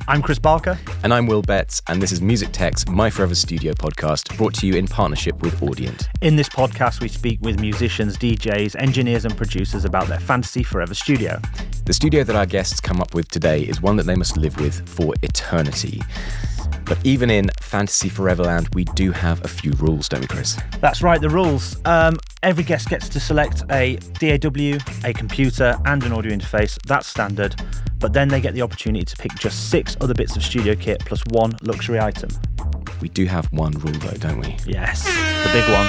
I'm Chris Barker. And I'm Will Betts, and this is MusicTech's My Forever Studio podcast, brought to you in partnership with Audient. In this podcast, we speak with musicians, DJs, engineers and producers about their fantasy forever studio. The studio that our guests come up with today is one that they must live with for eternity. But even in Fantasy Foreverland, we do have a few rules, don't we, Chris? That's right, the rules. Every guest gets to select a DAW, a computer, and an audio interface. That's standard. But then they get the opportunity to pick just 6 other bits of studio kit plus 1 luxury item. We do have one rule, though, don't we? Yes, the big one.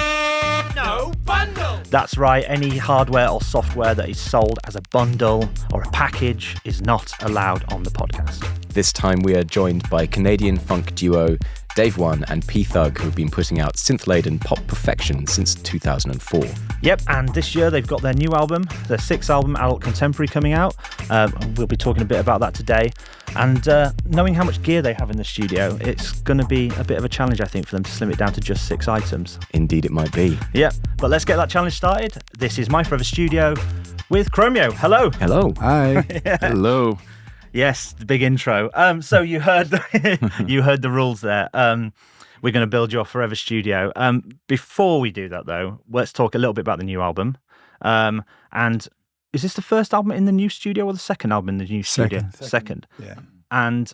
No bundle! That's right, any hardware or software that is sold as a bundle or a package is not allowed on the podcast. This time we are joined by Canadian funk duo Dave One and P Thug, who have been putting out synth-laden pop perfection since 2004. Yep, and this year they've got their new album, their 6th album, Adult Contemporary, coming out. We'll be talking a bit about that today. And knowing how much gear they have in the studio, it's going to be a bit of a challenge, I think, for them to slim it down to just 6 items. Indeed it might be. Yep, but let's get that challenge started. This is My Forever Studio with Chromeo. Hello. Hello. Hi. Yeah. Hello. Yes, the big intro. So you heard you heard the rules there. We're going to build your forever studio. Before we do that, though, let's talk a little bit about the new album. And is this the first album in the new studio or the second album in the new studio? Second. Yeah. And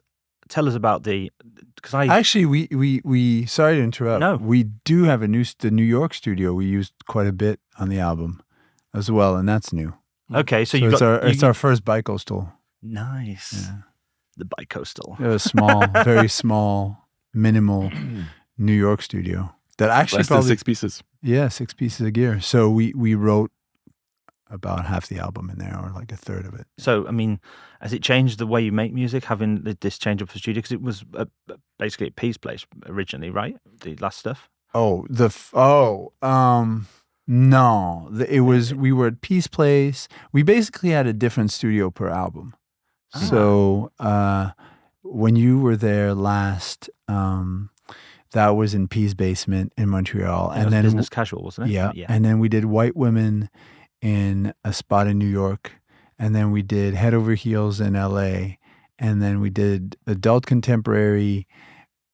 tell us about because Actually, we sorry to interrupt. No. We do have the New York studio. We used quite a bit on the album as well, and that's new. Okay, so it's our first bicoastal. Nice. Yeah. The bicoastal. It was small, very small, minimal New York studio that actually Less than 6 pieces. Yeah, 6 pieces of gear. So we wrote about half the album in there, or like a third of it. So, I mean, has it changed the way you make music, having this change up for studio? Because it was basically a P's place originally, right? The last stuff. No, it was. We were at Peace Place. We basically had a different studio per album. So when you were there last, that was in Peace Basement in Montreal, And then Business Casual, wasn't it? Yeah, and then we did White Women in a spot in New York, and then we did Head Over Heels in LA, and then we did Adult Contemporary,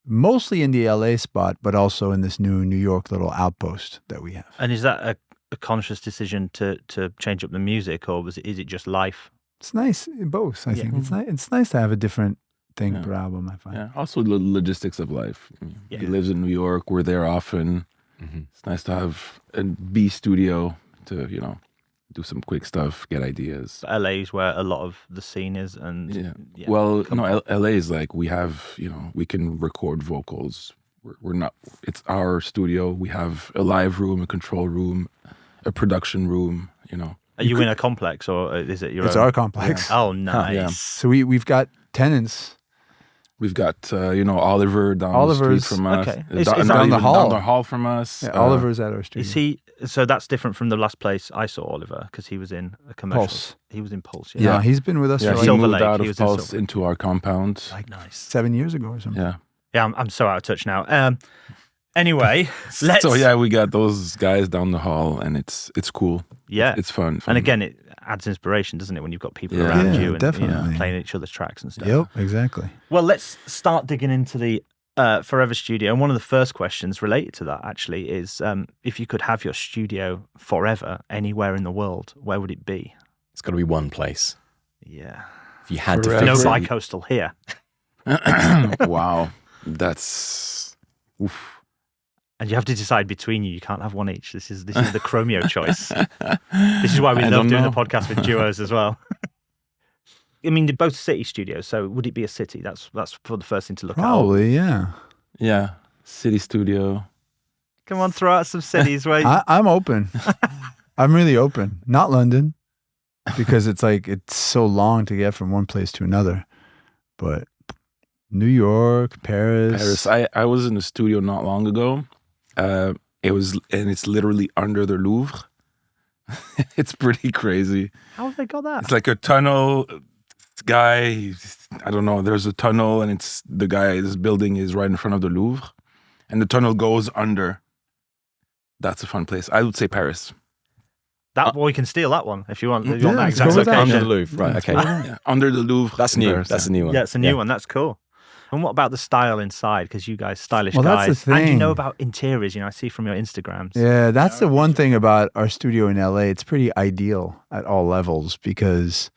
mostly in the LA spot, but also in this new New York little outpost that we have. And is that a conscious decision to change up the music, or is it just life? It's nice in both. I think it's nice to have a different thing per album, I find. Yeah. Also the logistics of life. Yeah. He lives in New York. We're there often. Mm-hmm. It's nice to have a B studio to, do some quick stuff, get ideas. LA is where a lot of the scene is, and Well, no, LA is like we have, we can record vocals. We're not. It's our studio. We have a live room, a control room, a production room. Are you in a complex, or is it your It's own? our complex. Oh, nice. Yeah. So we've got tenants. We've got Oliver down the Oliver's- street from us. okay. Not Is even down the hall. down the hall from us. Yeah, Oliver's at our studio. Is he? So that's different from the last place I saw Oliver, because he was in a commercial. Pulse. He was in Pulse. Yeah, Yeah. he's been with us Yeah, for he like Silver moved Lake, out he of was in Pulse Silver- into our compound. Nice. 7 years ago or something. Yeah. Yeah, I'm so out of touch now. Anyway, let's. So yeah, we got those guys down the hall, and it's cool. Yeah. It's fun. And again, it adds inspiration, doesn't it, when you've got people Yeah. around Yeah, you and definitely. playing each other's tracks and stuff. Yep, exactly. Well, let's start digging into the Forever Studio. And one of the first questions related to that, actually, is if you could have your studio forever anywhere in the world, where would it be? It's got to be one place. Yeah. If you had Forever. No to fix it. bicoastal here. Wow, that's oof. And you have to decide between you. You can't have one each. This is the Chromeo choice. This is why we I love don't doing know. the podcast with duos as well. I mean, they're both city studios, so would it be a city? That's for the first thing to look at. Probably, yeah. Yeah, city studio. Come on, throw out some cities where I'm open. I'm really open. Not London, because it's so long to get from one place to another. But New York, Paris. I was in the studio not long ago. It's literally under the Louvre. It's pretty crazy. How have they got that? It's like a tunnel. Guy, I don't know. There's a tunnel, and the guy's building is right in front of the Louvre, and the tunnel goes under. That's a fun place. I would say Paris. That we can steal that one if you want. If you Yeah, want that let's exact go with that. location. Under the Louvre, right? Okay, Yeah, under the Louvre. that's in new. Paris, That's a yeah. new one. Yeah, it's a new one. That's cool. And what about the style inside? Because you guys, stylish Well, that's guys, the and you know thing. about interiors. You know, I see from your Instagrams. Yeah, that's the one thing about our studio in LA. It's pretty ideal at all levels because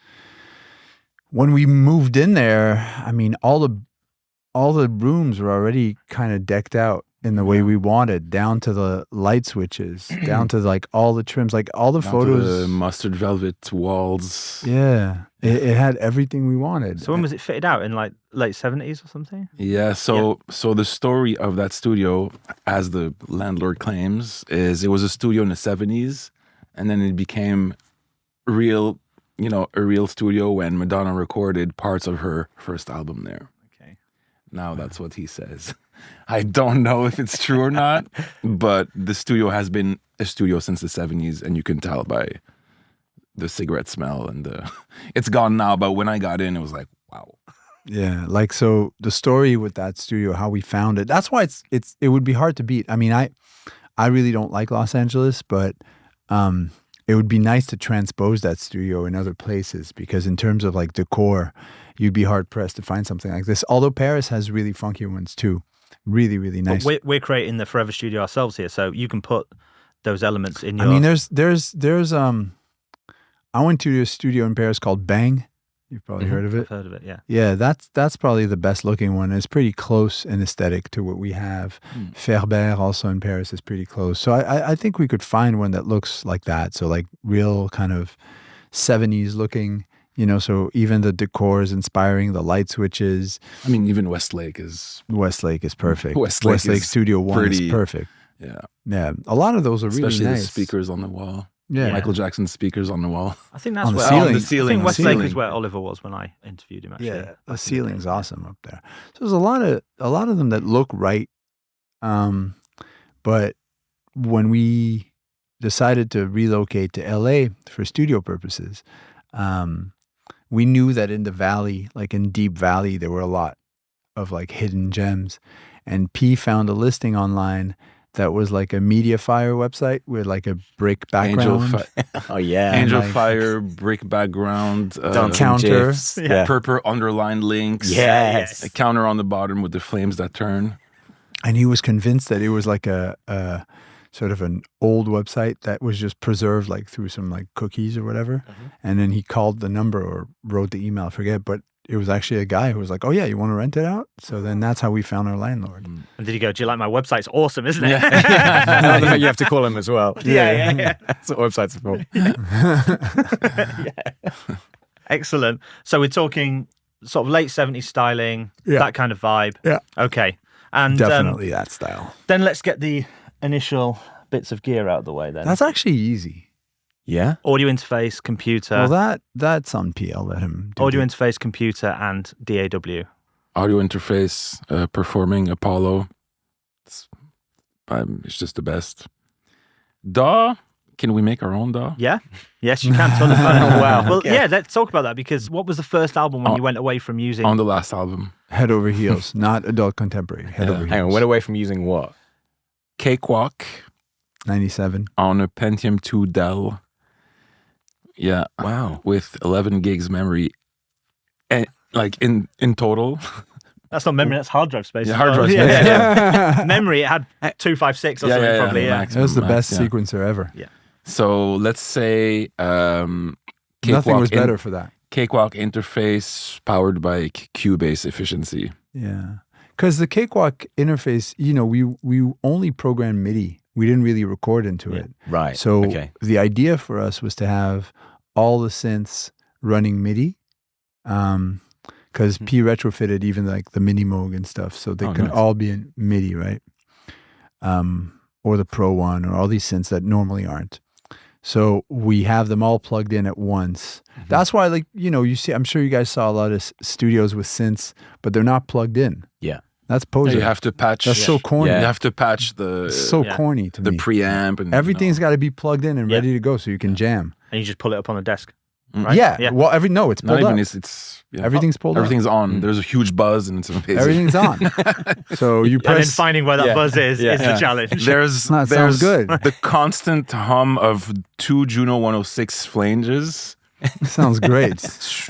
when we moved in there, I mean, all the rooms were already kind of decked out in the way we wanted, down to the light switches, down to like all the trims, like all the Down to photos. the mustard velvet walls. Yeah, it had everything we wanted. So when was it fitted out? In like late 70s or something? Yeah, so the story of that studio, as the landlord claims, is it was a studio in the 70s, and then it became a real studio when Madonna recorded parts of her first album there. Okay. Now that's what he says. I don't know if it's true or not, but the studio has been a studio since the 70s, and you can tell by the cigarette smell and it's gone now, but when I got in, it was like, wow. Yeah, like so the story with that studio, how we found it. That's why it would be hard to beat. I mean, I really don't like Los Angeles, but it would be nice to transpose that studio in other places because in terms of like decor, you'd be hard pressed to find something like this. Although Paris has really funky ones too. Really, really nice. But we're creating the Forever Studio ourselves here, so you can put those elements in your... I mean, there's I went to a studio in Paris called Bang. You've probably heard of it. I've heard of it, yeah. Yeah, that's probably the best looking one. It's pretty close in aesthetic to what we have. Ferber also in Paris is pretty close. So I think we could find one that looks like that. So like real kind of 70s looking, you know, so even the decor is inspiring, the light switches. I mean, even Westlake is perfect. Westlake is Studio 1 is perfect. Yeah. Yeah, a lot of those are really Especially nice. the speakers on the wall. Yeah. Michael Jackson's speakers on the wall. I think that's On the where... ceiling. On the ceiling. I think on the Westlake ceiling. is where Oliver was when I interviewed him, actually. Yeah, the ceiling's awesome up there. So there's a lot of them that look right. But when we decided to relocate to LA for studio purposes, we knew that in the valley, like in Deep Valley, there were a lot of like hidden gems. And P found a listing online that was like a Mediafire website with like a brick background. Oh yeah, Angel like- Fire, brick background, Counter. GIFs. Yeah. purple underlined links. Yes. A counter on the bottom with the flames that turn. And he was convinced that it was like a sort of an old website that was just preserved like through some like cookies or whatever. And then he called the number or wrote the email, I forget, but it was actually a guy who was like, oh yeah, you want to rent it out? So then that's how we found our landlord. And did he go, do you like my website? It's awesome, isn't it? I love the fact you have to call him as well. Yeah. That's what websites are for. Excellent. So we're talking sort of late 70s styling, Yeah. that kind of vibe. Yeah. Okay. And Definitely that style. then let's get the initial bits of gear out of the way then. That's actually easy. Yeah. Audio interface, computer, Well, that's on P. I'll let him do audio that. interface, computer, and DAW. Audio interface, performing Apollo. It's just the best. DAW. Can we make our own DAW? Yeah. Yes, you can. Ton of fun. Wow. Well, Okay. yeah, let's talk about that because what was the first album when Oh. you went away from using... On the last album. Head over heels, not adult contemporary. Head over heels. Hang on, went away from using what? Cakewalk 97. on a Pentium 2 Dell. Yeah. Wow. With 11 gigs memory. And like in total. That's not memory, that's hard drive space. Yeah, as hard well. drive space, yeah. Memory, it had 256 or something probably, yeah. max. That was the Max, best yeah. sequencer ever. So let's say Nothing Cakewalk was better for that. Cakewalk interface powered by Cubase efficiency. Yeah. Because the Cakewalk interface, you know, we only programmed MIDI. We didn't really record into it. Right. So okay. the idea for us was to have all the synths running MIDI. Because P retrofitted even like the Mini Moog and stuff. So they can nice. all be in MIDI, right? Or the Pro One or all these synths that normally aren't. So we have them all plugged in at once. That's why, like, you know, you see, I'm sure you guys saw a lot of studios with synths, but they're not plugged in. Yeah. That's poser. You have to patch. That's so corny. Yeah. You have to patch the It's so Yeah. corny to the me. preamp and Everything's got to be plugged in and Yeah. ready to go so you can jam. And you just pull it up on the desk. right? Yeah. Well, it's Not pulled even up. it's Everything's pulled up. everything's on. There's a huge buzz and it's amazing. Everything's on. So you And then press. finding where that buzz is the challenge. There's That sounds good. the constant hum of 2 Juno 106 flanges. Sounds great.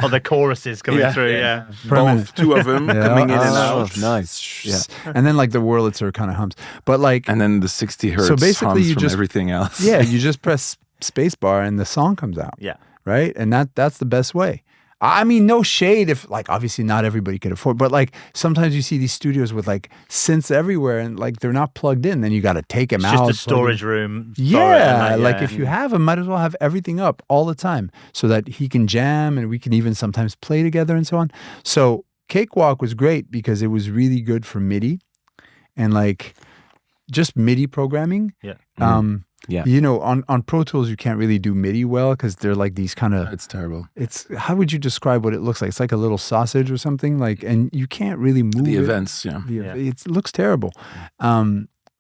Or the choruses coming through, yeah. Both, 2 of them coming in and Oh, out. nice. Yeah. And then like the Wurlitzer kind of hums. But like, And then the 60 hertz So basically hums you from just- everything else. yeah, you just press spacebar and the song comes out. Yeah. Right. And that's the best way. I mean, no shade if like obviously not everybody could afford, but like sometimes you see these studios with like synths everywhere and like they're not plugged in. Then you got to take them It's out. just a plug 'em. storage room. for it, Yeah, and like if you have him, might as well have everything up all the time so that he can jam and we can even sometimes play together and so on. So Cakewalk was great because it was really good for MIDI and like just MIDI programming. Yeah. Yeah. You know, on Pro Tools you can't really do MIDI well because they're like these kind of. It's terrible. It's how would you describe what it looks like? It's like a little sausage or something like, and you can't really move The it. events, yeah. It looks terrible.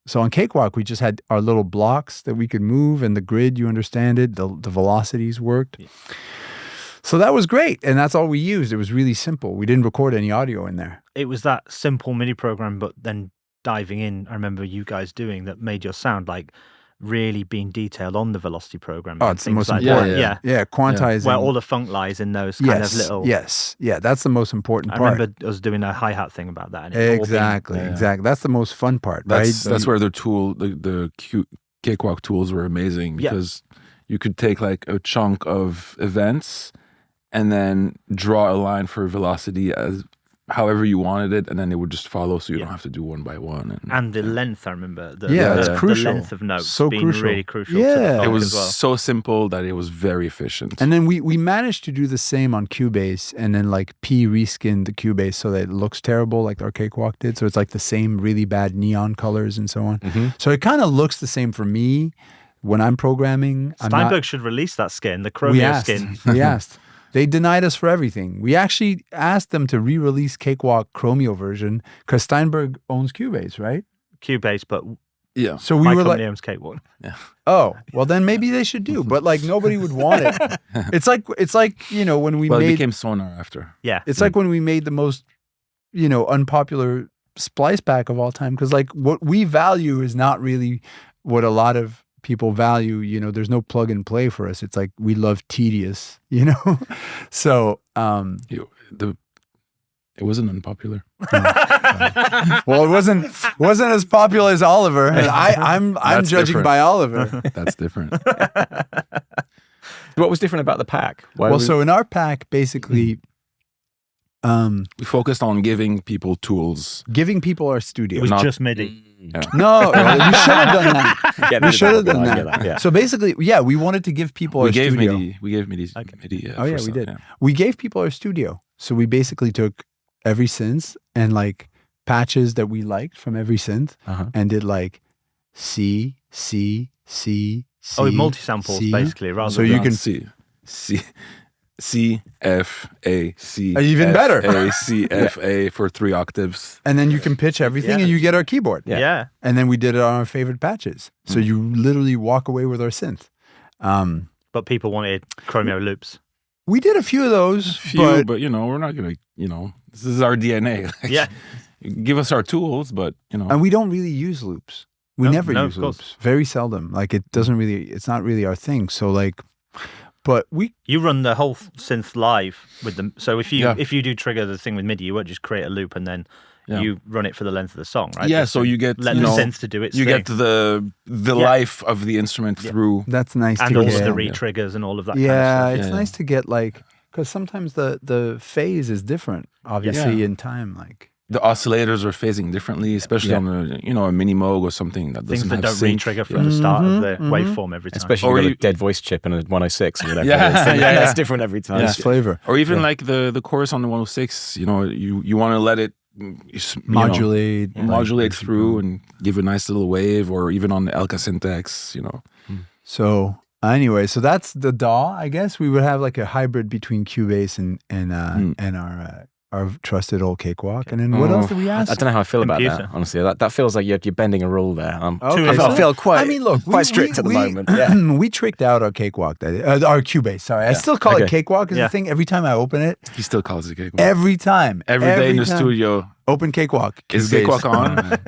So on Cakewalk, we just had our little blocks that we could move and the grid, you understand it, the velocities worked. Yeah. So that was great. And that's all we used. It was really simple. We didn't record any audio in there. It was that simple MIDI program, but then diving in, I remember you guys doing that made your sound like really being detailed on the velocity program. Oh, and it's the things most like important. that. Yeah. Yeah, quantizing. Where all the funk lies in those kind of little. Yes. Yeah, that's the most important I part. remember us doing a hi-hat thing about that. And it all being- Exactly. That's the most fun part, That's right? where the Cakewalk tools were amazing because you could take like a chunk of events and then draw a line for velocity as however you wanted it, and then it would just follow, so you don't have to do one by one. And the length, I remember. It's the crucial. length of notes So being crucial. really crucial. Yeah. To the It funk was as well. so simple that it was very efficient. And then we managed to do the same on Cubase and then like reskinned the Cubase so that it looks terrible like our Cakewalk did. So it's like the same really bad neon colors and so on. So it kind of looks the same for me when I'm programming. Steinberg should release that skin, the We Chromeo asked. skin. We asked. They denied us for everything. We actually asked them to re-release Cakewalk Chromeo version because Steinberg owns Cubase, right? Cubase, but yeah. So we my were company like, owns Cakewalk. oh, well then maybe they should do. But like nobody would want it. It's like you know when we Well, it made became Sonar after. Yeah. it's like when we made the most unpopular splice pack of all time because like what we value is not really what a lot of people value. There's no plug and play for us. It's like we love tedious, so It wasn't unpopular. well, it wasn't as popular as Oliver, and I'm That's judging different. by Oliver. That's different. What was different about the pack? So in our pack, basically, We focused on giving people tools. giving people our It studio. was Not- just MIDI. No, we should have done that. We should have done that. Yeah. So basically, we wanted to give people We our gave studio. MIDI. We gave MIDI. Okay. MIDI Oh yeah, for we some- did. yeah. We gave people our studio. So we basically took every synth and like patches that we liked from every synth Uh-huh. and did like C, C, C, C. Oh, multi-samples, C. basically, rather So than... you No, can- C F A C. Even F, better. A C F A for 3 octaves. And then you can pitch everything Yeah. and you get our keyboard. Yeah. And then we did it on our favorite patches. So you literally walk away with our synth. But people wanted Chromeo loops. We did a few of those, Few, but but we're not gonna. This is our DNA. Like, Yeah. Give us our tools, but and we don't really use loops. We No, never no, use of course. loops. Very seldom. Like it's not really our thing. So like, but we You run the whole synth live with them. So if Yeah. you do trigger the thing with MIDI, you won't just create a loop and then Yeah. you run it for the length of the song, right? Yeah, Just so to you get let the synth to do its you thing. get the Yeah. life of the instrument through. that's nice and to all get. of the Yeah. re-triggers and all of that Yeah, kind of stuff. it's Yeah, nice to get like because sometimes the phase is different, obviously Yeah. in time. Like The oscillators are phasing differently, especially on a mini Moog or something that Things doesn't that have don't sync. re-trigger from the start of the waveform every time. Especially Or with you- a dead voice chip and a 106 or whatever. Yeah, it is. And yeah, That's yeah. different every time. this flavor Or even like the chorus on the 106, you want to let it modulate, modulate through and give a nice little wave, or even on the Elka syntax, So anyway, so that's the DAW. I guess we would have like a hybrid between Cubase and our our trusted old cakewalk. And then what else did we ask? I don't know how I feel about Computer. that, honestly. That feels like you're bending a rule there. Okay, I so- feel quite, I mean, look, quite strict at the moment. Yeah. We tricked out our cakewalk, our Cubase. Sorry, I still call it Okay. cakewalk is Yeah. the thing. Every time I open it, He still calls it cakewalk. every time. Every day in the time. studio. Open cakewalk. Is Cubase. cakewalk on?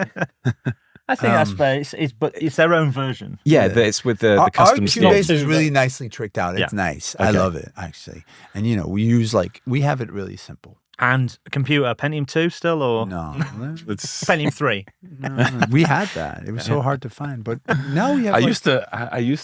I think that's fair. But it's their own version. Yeah, it's with the Our custom Cubase skills. is really nicely tricked out. It's Yeah. nice. I Okay. love it, actually. And, we have it really simple. And a computer, Pentium 2 still, or No. It's. Pentium 3? We had that. It was so hard to find. But now we have I used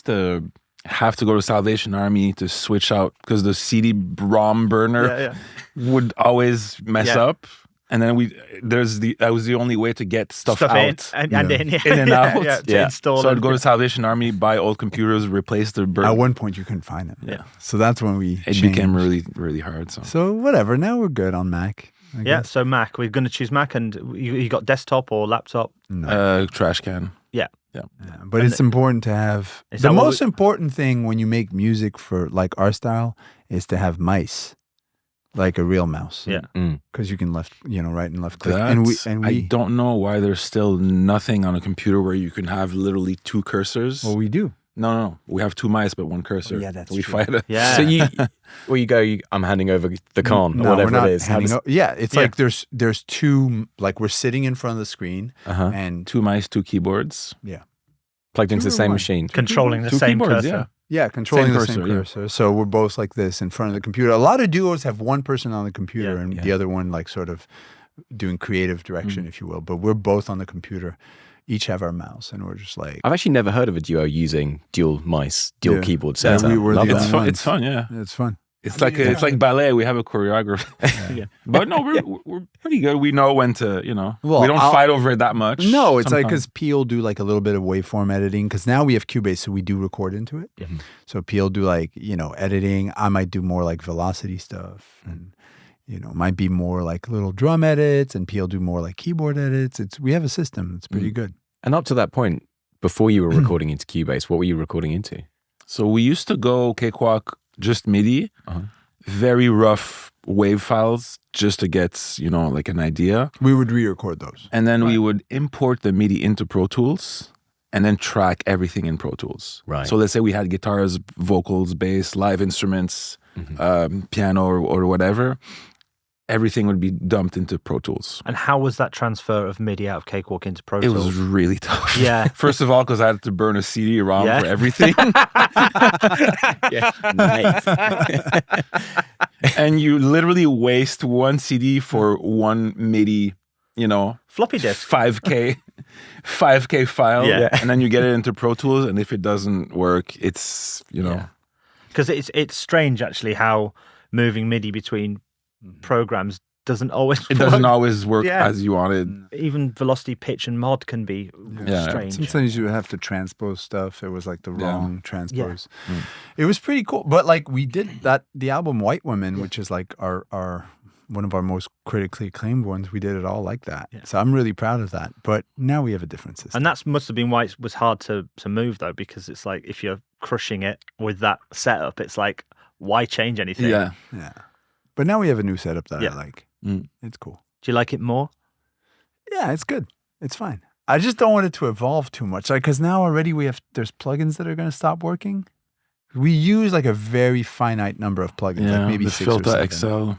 to have to go to Salvation Army to switch out because the CD-ROM burner would always mess Yeah. up. And then that was the only way to get stuff out. in and in. In and out. Yeah, to Yeah. install So I'd it. go to Salvation Army, buy old computers, replace the burner. At one point, you couldn't find them. Yeah. So that's when we It changed. became really, really hard. So whatever. Now we're good on Mac. I Yeah, guess. so Mac. We're going to choose Mac, and you got desktop or laptop? Trash can. Yeah. Yeah, but it's important to have Is the that what most important thing when you make music for like our style is to have mice, like a real mouse. Yeah. because you can right and left click. That's- And I we don't know why there's still nothing on a computer where you can have literally two cursors. well we do. No. We have two mice, but one cursor. yeah, that's we true. fight it. Yeah. So I'm handing over the con, or No, whatever we're not it is. How handing does- o- yeah, it's Yeah. like there's two, like we're sitting in front of the screen Uh-huh. and Two mice, two keyboards. Plugged into the Two or same one. machine. Controlling the Two same keyboards, cursor. controlling the same cursor, yeah. cursor. So we're both like this in front of the computer. A lot of duos have one person on the computer Yeah. and Yeah. the other one like sort of doing creative direction, if you will. But we're both on the computer. Each have our mouse, and we're just like I've actually never heard of a duo using dual mice, dual Yeah. keyboard Yeah, setup. we were Love the that. only ones. It's fun, yeah. it's fun. It's like ballet. We have a choreographer. Yeah. But no, we're pretty good. We know when to, Well, we don't I'll- fight over it that much. No, it's like sometimes. because P will do like a little bit of waveform editing because now we have Cubase, so we do record into it. Yeah. So P will do like editing. I might do more like velocity stuff, and might be more like little drum edits, and P will do more like keyboard edits. We have a system. It's pretty good. And up to that point, before you were recording into Cubase, what were you recording into? So we used to go cakewalk just MIDI, very rough wave files just to get, like an idea. We would re-record those. And then we would import the MIDI into Pro Tools and then track everything in Pro Tools. Right. So let's say we had guitars, vocals, bass, live instruments, piano or whatever. Everything would be dumped into Pro Tools. And how was that transfer of MIDI out of Cakewalk into Pro It Tools? was really tough. Yeah. First of all, because I had to burn a CD-ROM Yeah. for everything. Yeah, nice. And you literally waste one CD for one MIDI, Floppy disk. 5K file. Yeah. And then you get it into Pro Tools, and if it doesn't work, it's, Because it's strange actually how moving MIDI between programs doesn't always it doesn't always work Yeah. as you wanted. Even velocity, pitch, and mod can be Yeah. strange. Sometimes you would have to transpose stuff. It was like the wrong transpose. Mm. It was pretty cool. But like we did the album White Women, which is like our one of our most critically acclaimed ones. We did it all like that. Yeah. So I'm really proud of that. But now we have a different system. And that must have been why it was hard to move though, because it's like if you're crushing it with that setup, it's like why change anything? Yeah. Yeah. But now we have a new setup that Yeah. I like. Mm. It's cool. Do you like it more? Yeah, it's good. It's fine. I just don't want it to evolve too much. Like, because now already there's plugins that are going to stop working. We use like a very finite number of plugins, Yeah. like maybe the 6 or Filter 7. XL,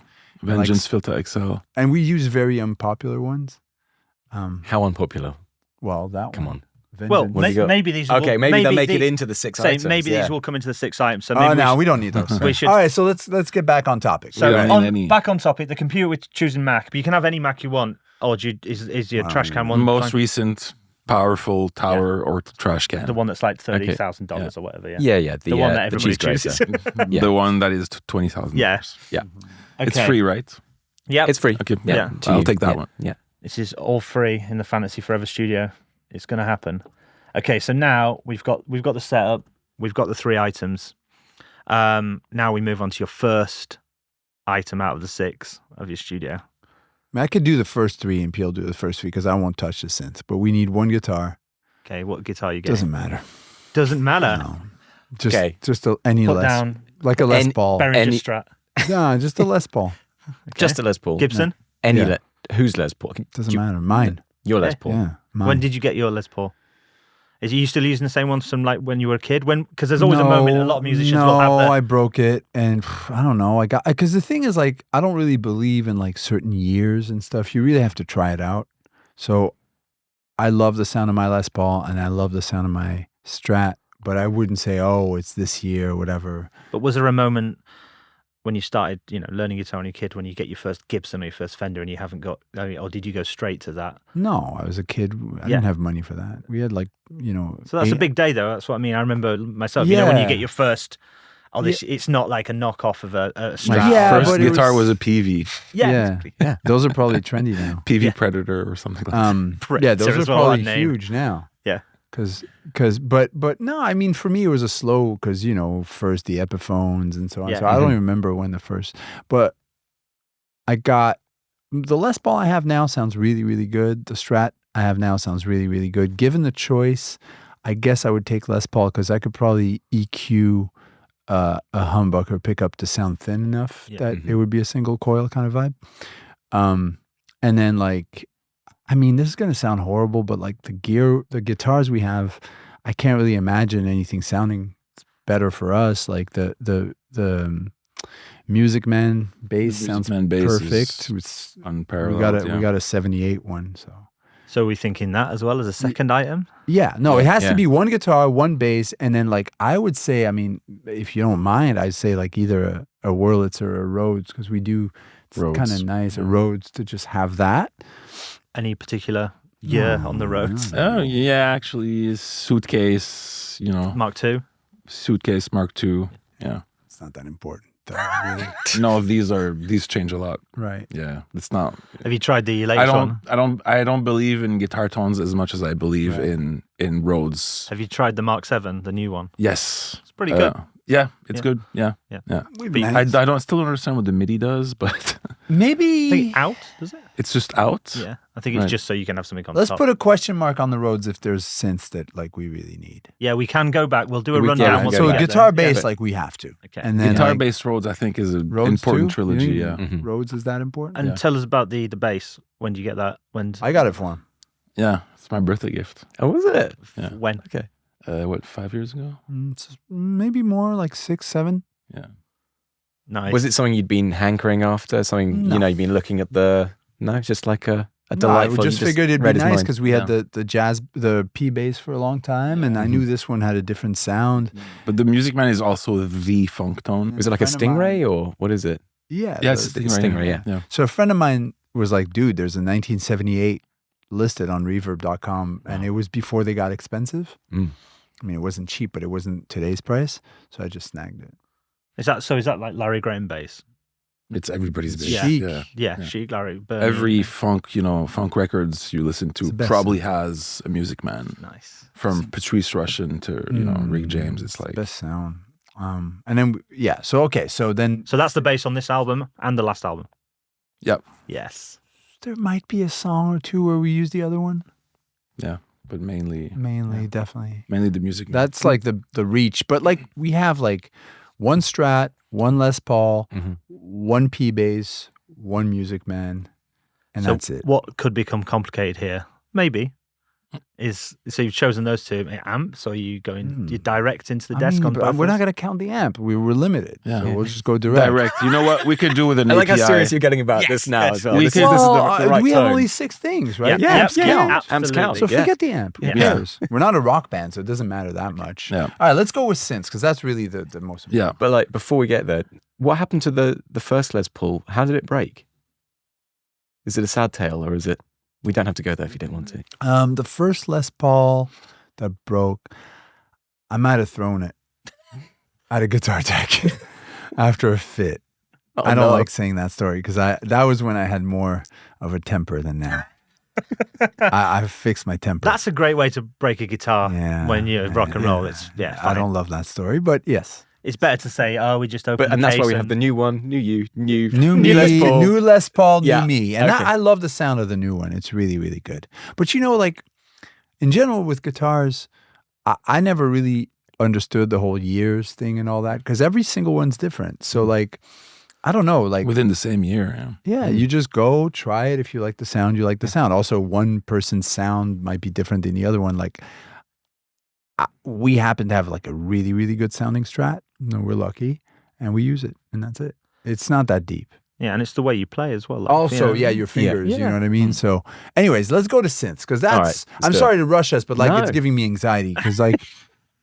Vengeance Filter XL. And we use very unpopular ones. How unpopular? Well, that Come one. on. Well, Vengeance. What have you got? maybe these. Okay, will, maybe they'll make the- it into the 6 say, items. maybe yeah. these will come into the 6 items. So maybe no, we don't need those. we should. All right, so let's get back on topic. So We don't need any. back on topic, the computer we're choosing Mac, but you can have any Mac you want. Or is your trash can one Most fine? recent powerful tower or trash can. The one that's like $30,000 or whatever. Yeah. The one that the everybody cheese grater. chooses. Yeah. The one that is $20,000. Yeah. Yeah. It's Okay. free, right? Yeah. It's free. Okay. Yeah. Yeah. to I'll you. take that Yeah. one. Yeah. This is all free in the Fantasy Forever studio. It's going to happen. Okay, so now we've got the setup, we've got the 3 items. Now we move on to your first item out of the 6 of your studio. I mean, I could do the first 3 and Peel do the first 3 because I won't touch the synth. But we need one guitar. Okay, what guitar you getting? Doesn't matter. Doesn't matter. No. Just, Okay. just any Put Les. down Like a Les Paul. Behringer Any- Strat. No, just a Les Paul. Just a Les Paul. Gibson? Any Yeah. whose Les Paul? Doesn't matter. Mine. Your Les Yeah. Paul. Yeah. Mine. When did you get your Les Paul? Is you still using the same one from like when you were a kid? Because there's always a moment a lot of musicians will have I broke it, and I don't know. Because the thing is, like, I don't really believe in like certain years and stuff. You really have to try it out. So I love the sound of my Les Paul, and I love the sound of my Strat, but I wouldn't say, oh, it's this year or whatever. But was there a moment when you started, learning guitar when you were a kid, when you get your first Gibson or your first Fender and you haven't got, or did you go straight to that? No, I was a kid. I didn't have money for that. We had like, So that's a big day though. That's what I mean. I remember myself, when you get your first, it's not like a knockoff of a Strat. Yeah, First but it guitar was- was a PV, Exactly. Yeah. Those are probably trendy now. PV Predator or something like that. Yeah, those Predator are as well, probably odd name. huge now. Yeah. But no, I mean, for me, it was a slow, because, first the Epiphones and so on. Yeah. So I don't even remember when the first, but I got the Les Paul I have now sounds really, really good. The Strat I have now sounds really, really good. Given the choice, I guess I would take Les Paul because I could probably EQ a humbucker pickup to sound thin enough that it would be a single coil kind of vibe. And then like, I mean, this is going to sound horrible, but like the guitars we have, I can't really imagine anything sounding better for us. Like the Music Man bass sounds Man bass perfect. is It's, unparalleled. we got a 78 one, So are we thinking that as well as a second item? Yeah, no, it has Yeah. to be one guitar, one bass, and then like I would say, I mean, if you don't mind, I'd say like either a Wurlitz or a Rhodes, because we do. It's Rhodes. kind of nice, a Rhodes, to just have that. Any particular year on the road? Oh yeah, actually, Suitcase. Mark II? Suitcase Mark II. Yeah. It's not that important, though, really. No, these change a lot. Right. Yeah, it's not. Have you tried the latest one? I don't believe in guitar tones as much as I believe in Rhodes. Have you tried the Mark VII, the new one? Yes, It's pretty good. Yeah, it's good. Yeah. I still don't understand what the MIDI does, but I Maybe think out, does it? it's just out. Yeah. I think it's Right. just so you can have something on let's top. put a question mark on the Rhodes if there's synths that like we really need. Yeah, we can go back. We'll do a We rundown. can once go we So back get guitar there. bass, but- like we have to. Okay. And then Guitar like, based Rhodes, I think, is an Rhodes important too? trilogy. You Yeah, think Rhodes is that important? And tell us about the bass. When do you get that? When? I got it for him. yeah. It's my birthday gift. Oh, was it? Yeah. When? Okay. What, 5 years ago? It's maybe more like 6, 7. Yeah. Nice. Was it something you'd been hankering after? Something, No. you'd been looking at No, just like a No, I delightful. just you figured it'd be read his nice mind. because we had the P bass for a long time, and I knew this one had a different sound. But the Music Man is also the funk tone. Was it like a friend of Stingray or what is it? Yeah, Yeah, it's the- a Stingray. Stingray, yeah. So a friend of mine was like, dude, there's a 1978 listed on reverb.com, and it was before they got expensive. Mm. I mean, it wasn't cheap, but it wasn't today's price. So I just snagged it. Is that like Larry Graham bass? It's everybody's It's bass. chic. Yeah. Yeah, Chic Larry. Bernie. Every funk records you listen It's to the best probably sound. has a Music Man. Nice. From Patrice Rushen to Rick James. It's like best sound. And then so okay, so then So that's the bass on this album and the last album. Yep. Yes. there might be a song or two where we use the other one. yeah, but mainly Definitely. the Music Man. That's like the reach, but like we have like one Strat, one Les Paul, one P bass, one Music Man, and So that's it. what could become complicated here, maybe, is so you've chosen those two amps, or you you direct into the desk on but we're not buffers? going to count the amp. We were limited, Yeah. so we'll just go direct. direct. You know what we could do with an I like how API? serious you're getting about this now as well. We This could- is Well, the right we have tone. only 6 things, right? Yeah, Amps count. Amps absolutely. count. So Yeah. forget the amp. Who Yeah. cares? We're not a rock band, so it doesn't matter that much. Yeah. All right, let's go with synths because that's really the most important. Yeah. But like before we get there, what happened to the first Les Paul? How did it break? Is it a sad tale or is it? We don't have to go there if you don't want to. The first Les Paul that broke, I might have thrown it at a guitar tech after a fit. Oh, I don't no. like saying that story because that was when I had more of a temper than now. I fixed my temper. That's a great way to break a guitar Yeah, when you're rock and roll. yeah. It's I fine. don't love that story, but yes. It's better to say, "Oh, we just opened." But and the that's why case we have and- the new one, new you, new New Les Paul. new Les Paul, Yeah, new me. And okay. I love the sound of the new one. It's really, really good. But like in general with guitars, I never really understood the whole years thing and all that because every single one's different. So like I don't know, like within the same year. yeah, you just go try it. If you like the sound, you like the sound. Also, one person's sound might be different than the other one. Like we happen to have like a really, really good sounding Strat. We're lucky, and we use it, and that's it. It's not that deep. Yeah, and it's the way you play as well. Like, Also, your fingers, you know what I mean? So anyways, let's go to synths, because that's, right, I'm sorry to rush us, but like it's giving me anxiety, because like,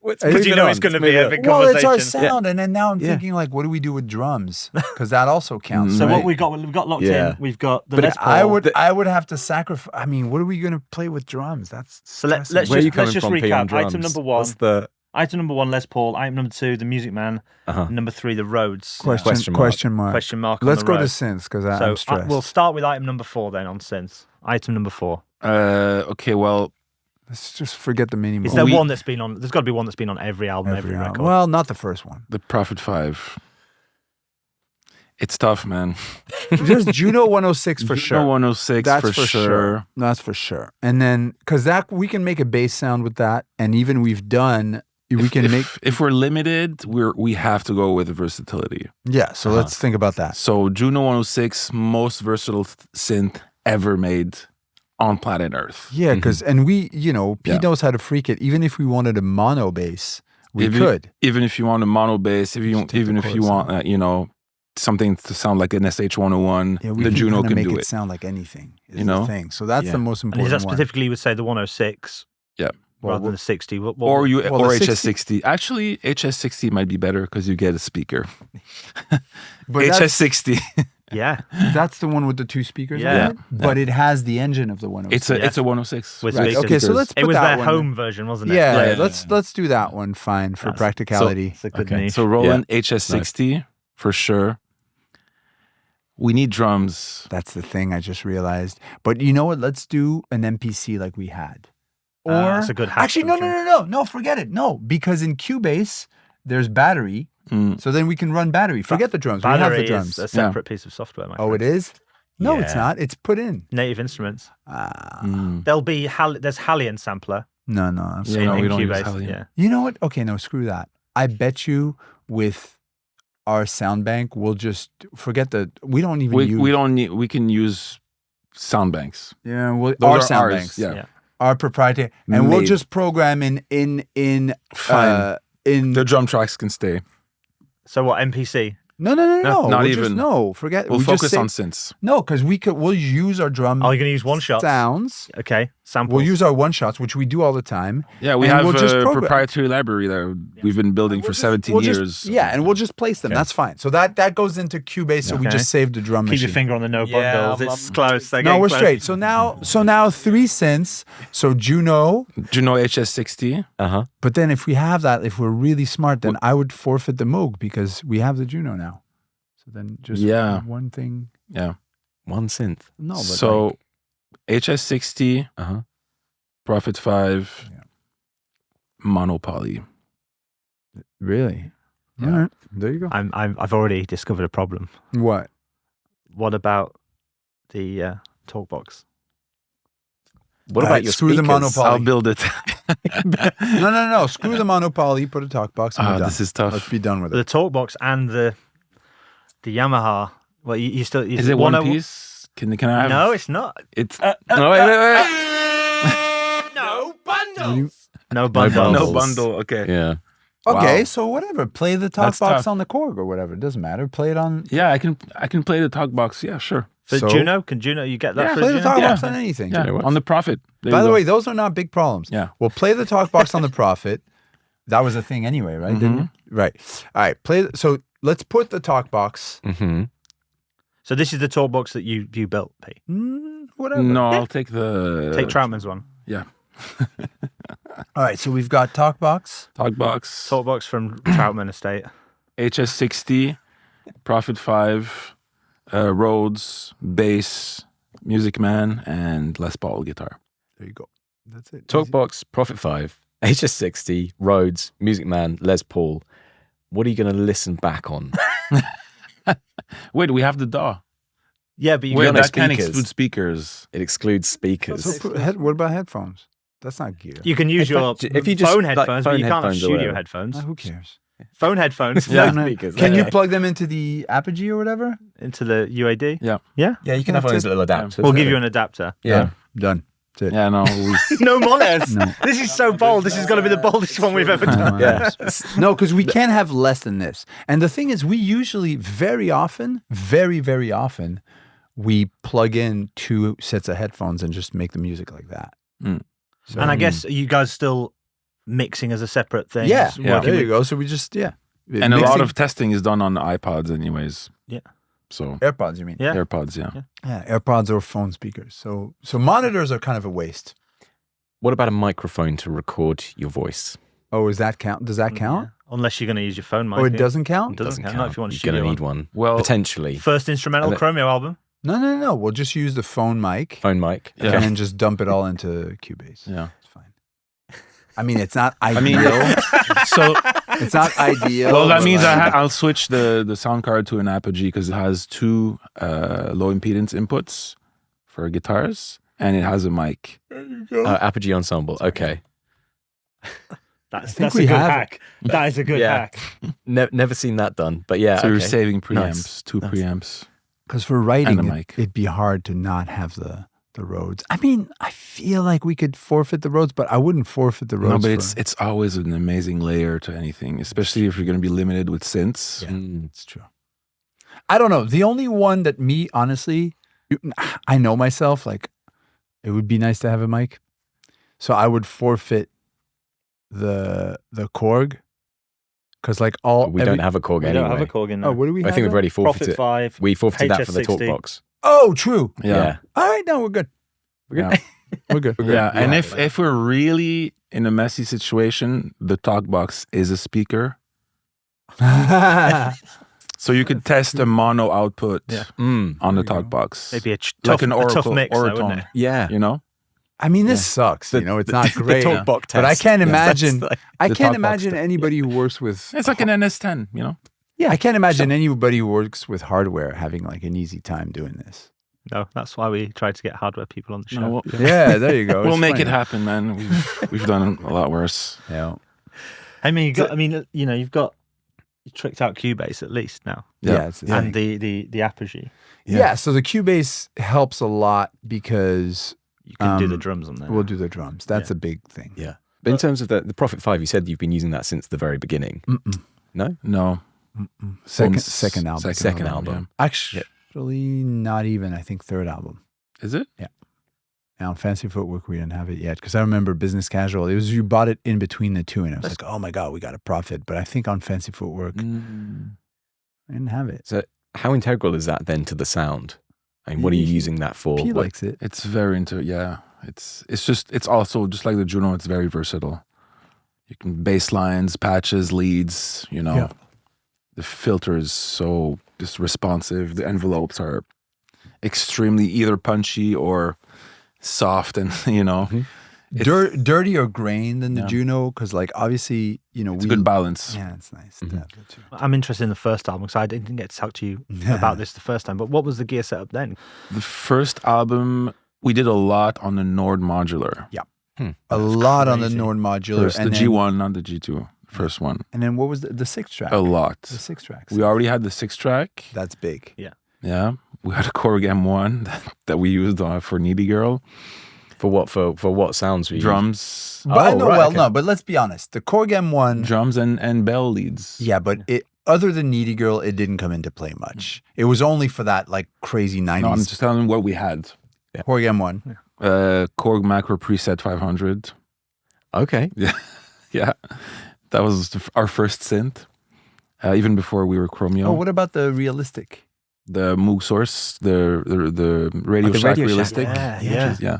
because you know it's going to be a big well, it's conversation. our sound, and then now I'm thinking like, what do we do with drums? Because that also counts. So right? what we've got locked in. We've got the But Les Paul. I would have to sacrifice. I mean, what are we going to play with drums? That's So let's Where are you just coming from, P, on recap. Item drums? number 1. What's the Item number 1, Les Paul. Item number 2, the Music Man. Number 3, the Rhodes. question mark. Question mark. Let's on the go to Rhodes. synths, because So I'm stressed. we'll start with item number 4 then on synths. Item number 4. Okay, well, Let's just forget the mini. Is there one that's been on? There's got to be one that's been on every album, every record. Well, not the first one. the Prophet 5. It's tough, man. Just Juno 106 for sure. Juno 106 That's for sure. That's for sure. And then, because that we can make a bass sound with that, and even we can make. If we're limited, we have to go with versatility. Yeah. So let's think about that. So Juno 106, most versatile synth ever made on planet Earth. Yeah, because and we, Pete knows how to freak it. Even if we wanted a mono bass, we could. Even if you want a mono bass, even if you want, something to sound like an SH-101, the Juno can make do it it. sound like anything. Is the thing. So that's the most And important is that one. specifically you would say the 106? Yeah. Rather than the 60. Or the 60 HS60. Actually, HS60 might be better because you get a speaker. But HS60. Yeah. That's the one with the 2 speakers. Yeah. On it, but it has the engine of the 106. It's a 106. With Right. speakers. Okay, so let's put It was that their one. home version, wasn't it? Yeah, let's do that one. Fine for practicality. It's a good Okay. niche. So Roland HS60 for sure. We need drums. That's the thing I just realized. But you know what? Let's do an MPC like we had. Or that's a good hack actually, no, forget it. No, because in Cubase there's battery, so then we can run battery. Forget the drums. We have Battery the drums. is a separate piece of software, my Oh, friend. it is? No, it's Yeah. not. It's put in. Native Instruments. Mm. There'll be there's Hallian sampler No, I'm Yeah, sorry. no, in we don't use Cubase. Hallian. Yeah. You know what? Okay, no, screw that. I bet you with our sound bank, we'll just forget we don't even use. We don't need. We can use sound banks. Yeah, Those our are sound ours. banks. Yeah. Yeah. Our proprietary, and we'll Made. just program in Fine. in The drum tracks can stay. So what, MPC? no, not we'll even. just, forget. We'll we just focus say- on synths. no, because we'll use our drum. Oh, you're going to use one shot? sounds. Okay. Samples. We'll use our one shots, which we do all the time. Yeah, we And have we'll just a program- proprietary library that we've been building for 17 We'll years. and we'll just place them. That's fine. So that goes into Cubase. So we Okay. just saved the drum Keep machine. your finger on the no bundles. It's close. They're No, getting we're close. straight. So now 3 synths. So Juno. Juno HS60. But then if we have that, if we're really smart, then I would forfeit the Moog because we have the Juno now. So then just one thing. Yeah. one synth. No, but So HS60, Prophet 5, Monopoly. really? Yeah. All right. There you go. I've already discovered a problem. What? What about the talkbox? What about your screw the speakers? Monopoly? I'll build it. No. Screw the Monopoly. Put a talk box. And we're done. This is tough. Let's be done with The it. talkbox and the Yamaha. Well, you still. Is it one piece? Can I have? No, it's not. It's no wait. No bundles. No No bundles. No bundles. bundle. Okay. Yeah. Okay, Wow. so whatever. Play the talk That's box tough. on the Korg or whatever. It doesn't matter. Play it on. Yeah, I can play the talk box. Yeah, sure. For So- Juno, can Juno? You get that Yeah, for Play the Juno? talk Yeah. box on anything. Yeah, works. on the Prophet. There By you the go. way, those are not big problems. Yeah. We'll play the talk box on the Prophet. That was a thing anyway, right? Didn't it? Right. All right. So let's put the talk box. Mm-hmm. So this is the talkbox that you built, Pete. Whatever. No, I'll take the Take Troutman's one. Yeah, All right. So we've got talk box. talk box. Talkbox from Troutman Estate. HS60, Prophet 5, Rhodes, bass, Music Man, and Les Paul guitar. There you go. That's it. Talkbox, Prophet 5, HS60, Rhodes, Music Man, Les Paul. What are you going to listen back on? Wait, we have the DAW. Yeah, but you Wait, got no that can speakers. exclude speakers. It excludes speakers. So what about headphones? That's not gear. you can use your If you just, phone like, headphones, but phone you can't have headphones or studio whatever. headphones. Who cares? phone headphones. Yeah. No, Speakers. Can you Okay. plug them into the Apogee or whatever? into the UAD. Yeah. Yeah. Yeah, you can have one of those little adapters. We'll give you an adapter. Yeah. Done. That's it. Yeah, no. No monos. No. This is so bold. This is going to be the boldest one we've ever done. Yeah. No, because we can't have less than this. And the thing is, we usually very often, very often, we plug in 2 sets of headphones and just make the music like that. Mm. So, And I guess you guys still mixing as a separate thing. yeah, Yeah. there you go. So we just And a lot of testing is done on the iPods anyways. Yeah. So AirPods. You mean? Yeah. AirPods, yeah. Yeah, AirPods or phone speakers. So monitors are kind of a waste. What about a microphone to record your voice? Oh, does that count? Does that count? Yeah. Unless you're going to use your phone mic. Or it yeah. doesn't It count? doesn't count. Not if you want to You're studio going to one. need one. Well, Potentially. First instrumental And Chromeo album. No. We'll just use the phone mic Phone mic. Yeah. and then just dump it all into Cubase. yeah. It's fine. I mean, it's not ideal. I mean, so it's not ideal. well, that but means like- I'll switch the sound card to an Apogee because it has 2 low impedance inputs for guitars and it has a mic. Apogee Ensemble. Okay. That's think a we good have it. hack. That is a good Yeah. hack. Never seen that done. But yeah. So you're okay. saving preamps, Nice. 2 Nice. preamps. Because for writing, And a mic. it'd be hard to not have the Rhodes. I mean, I feel like we could forfeit the Rhodes, but I wouldn't forfeit the Rhodes. No, but it's always an amazing layer to anything, especially if you're going to be limited with synths. Yeah. Mm. It's true. I don't know. The only one that me, honestly, I know myself, like, it would be nice to have a mic. So I would forfeit the Korg. Because, like, We don't have a Korg We anyway. don't have a Korg in there. Oh, what do we have? I think we've then? already Profit forfeited. 5. We forfeited that for the HS60. talkbox. Oh, true. Yeah. All right, no, we're good. Yeah. We're good. Yeah. And if we're really in a messy situation, the talkbox is a speaker. So you could test a mono output Yeah. on the There we go. talkbox. Maybe a like an tough Oracle mix, though, Oraton, wouldn't it? Yeah. you know? I mean, this sucks. You know, it's not great. The talkbox test. But I can't Yes, imagine. that's like- I the can't talkbox imagine test. anybody who works with. It's like an NS10, you know? Yeah, I can't imagine anybody who works with hardware having like an easy time doing this. No, that's why we tried to get hardware people on the show. No, we'll, Yeah, there you go. we'll It's make funny. it happen, man. We've done a lot worse. Yeah. I mean, you've got you tricked out Cubase at least now, Yeah. It's the and thing. the Apogee. Yeah. So the Cubase helps a lot because You can do the Um, drums on there. we'll do the drums. That's Yeah. a big thing. Yeah. But in terms of the Prophet 5, you said you've been using that since the very beginning. Mm-mm. No? No. Second Since album. Second album. Actually, not even. I think third album. Yeah. Is it? Now, Fancy Footwork, we didn't have it yet because I remember Business Casual. It was you bought it in between the two, and I was like, oh my god, we got a Prophet. But I think on Fancy Footwork, Mm. I didn't have it. So how integral is that then to the sound? I mean, what are you using that for? P What- likes it. It's very it's also just like the Juno, it's very versatile. You can bass lines, patches, leads, you know. Yeah. The filter is so just responsive. The envelopes are extremely either punchy or soft and you know. It's- Dirty or grain than the Yeah. Juno because, like, obviously, you know, It's a good balance. Yeah, it's nice. Mhm. to have the two. I'm interested in the first album because I didn't get to talk to you about this the first time. But what was the gear setup then? The first album we did a lot on the Nord modular. A lot on the crazy. Nord modular. First, the and then, G1, not the G2. First one. And then what was the 6-track? A lot. The 6-track. We already had the 6-track. That's big. Yeah. We had a Korg M1 that we used for Needy Girl. For what sounds? Were you Drums. But Oh, right, okay. no, but let's be honest. The Korg M1, Drums and bell leads. yeah, but it other than Needy Girl, it didn't come into play much. It was only for that like crazy 90s No, I'm just telling you what we had. Korg M1. Korg Macro Preset 500. Okay. Yeah. That was our first synth. Even before we were Chromeo. Oh, what about the realistic? The Moog Source, the Radio the Shack Radio Shack. Realistic. Yeah. Yeah.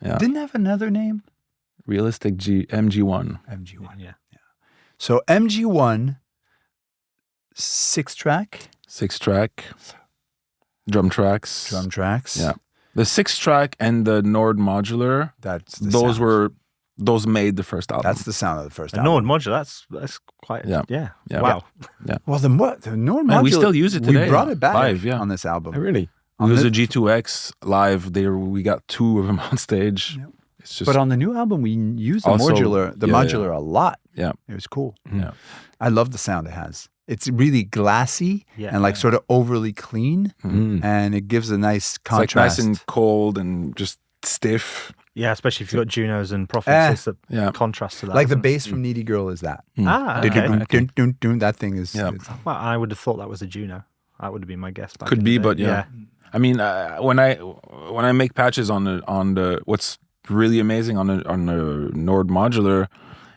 Yeah. Didn't have another name? Realistic MG1. MG1. Yeah. So MG1 6-track 6-track. Drum tracks. drum tracks. Yeah. The 6-track and the Nord modular, That's the sound. those made the first album. That's the sound of the first The album. Nord modular. That's quite. Yeah. Yeah. Yeah. Wow. Well, the Nord modular. And we still use it today. We brought it back live, yeah. on this album. Oh, really? We use the- a G2X live. We got 2 of them on stage. Yep. It's just But on the new album, we used the Also- modular, yeah, modular a lot. Yeah. It was cool. Yeah. I love the sound it has. It's really glassy and like sort of overly clean, and it gives a nice contrast. It's like nice and cold and just stiff. Yeah, especially if you've got Junos and Prophets, it's the contrast to that. Like the bass from Needy Girl is that. Okay. That thing is. Yeah. Well, I would have thought that was a Juno. That would have been my guess. Back Could in be, the day. but yeah. I mean, when I make patches on the what's really amazing on the Nord modular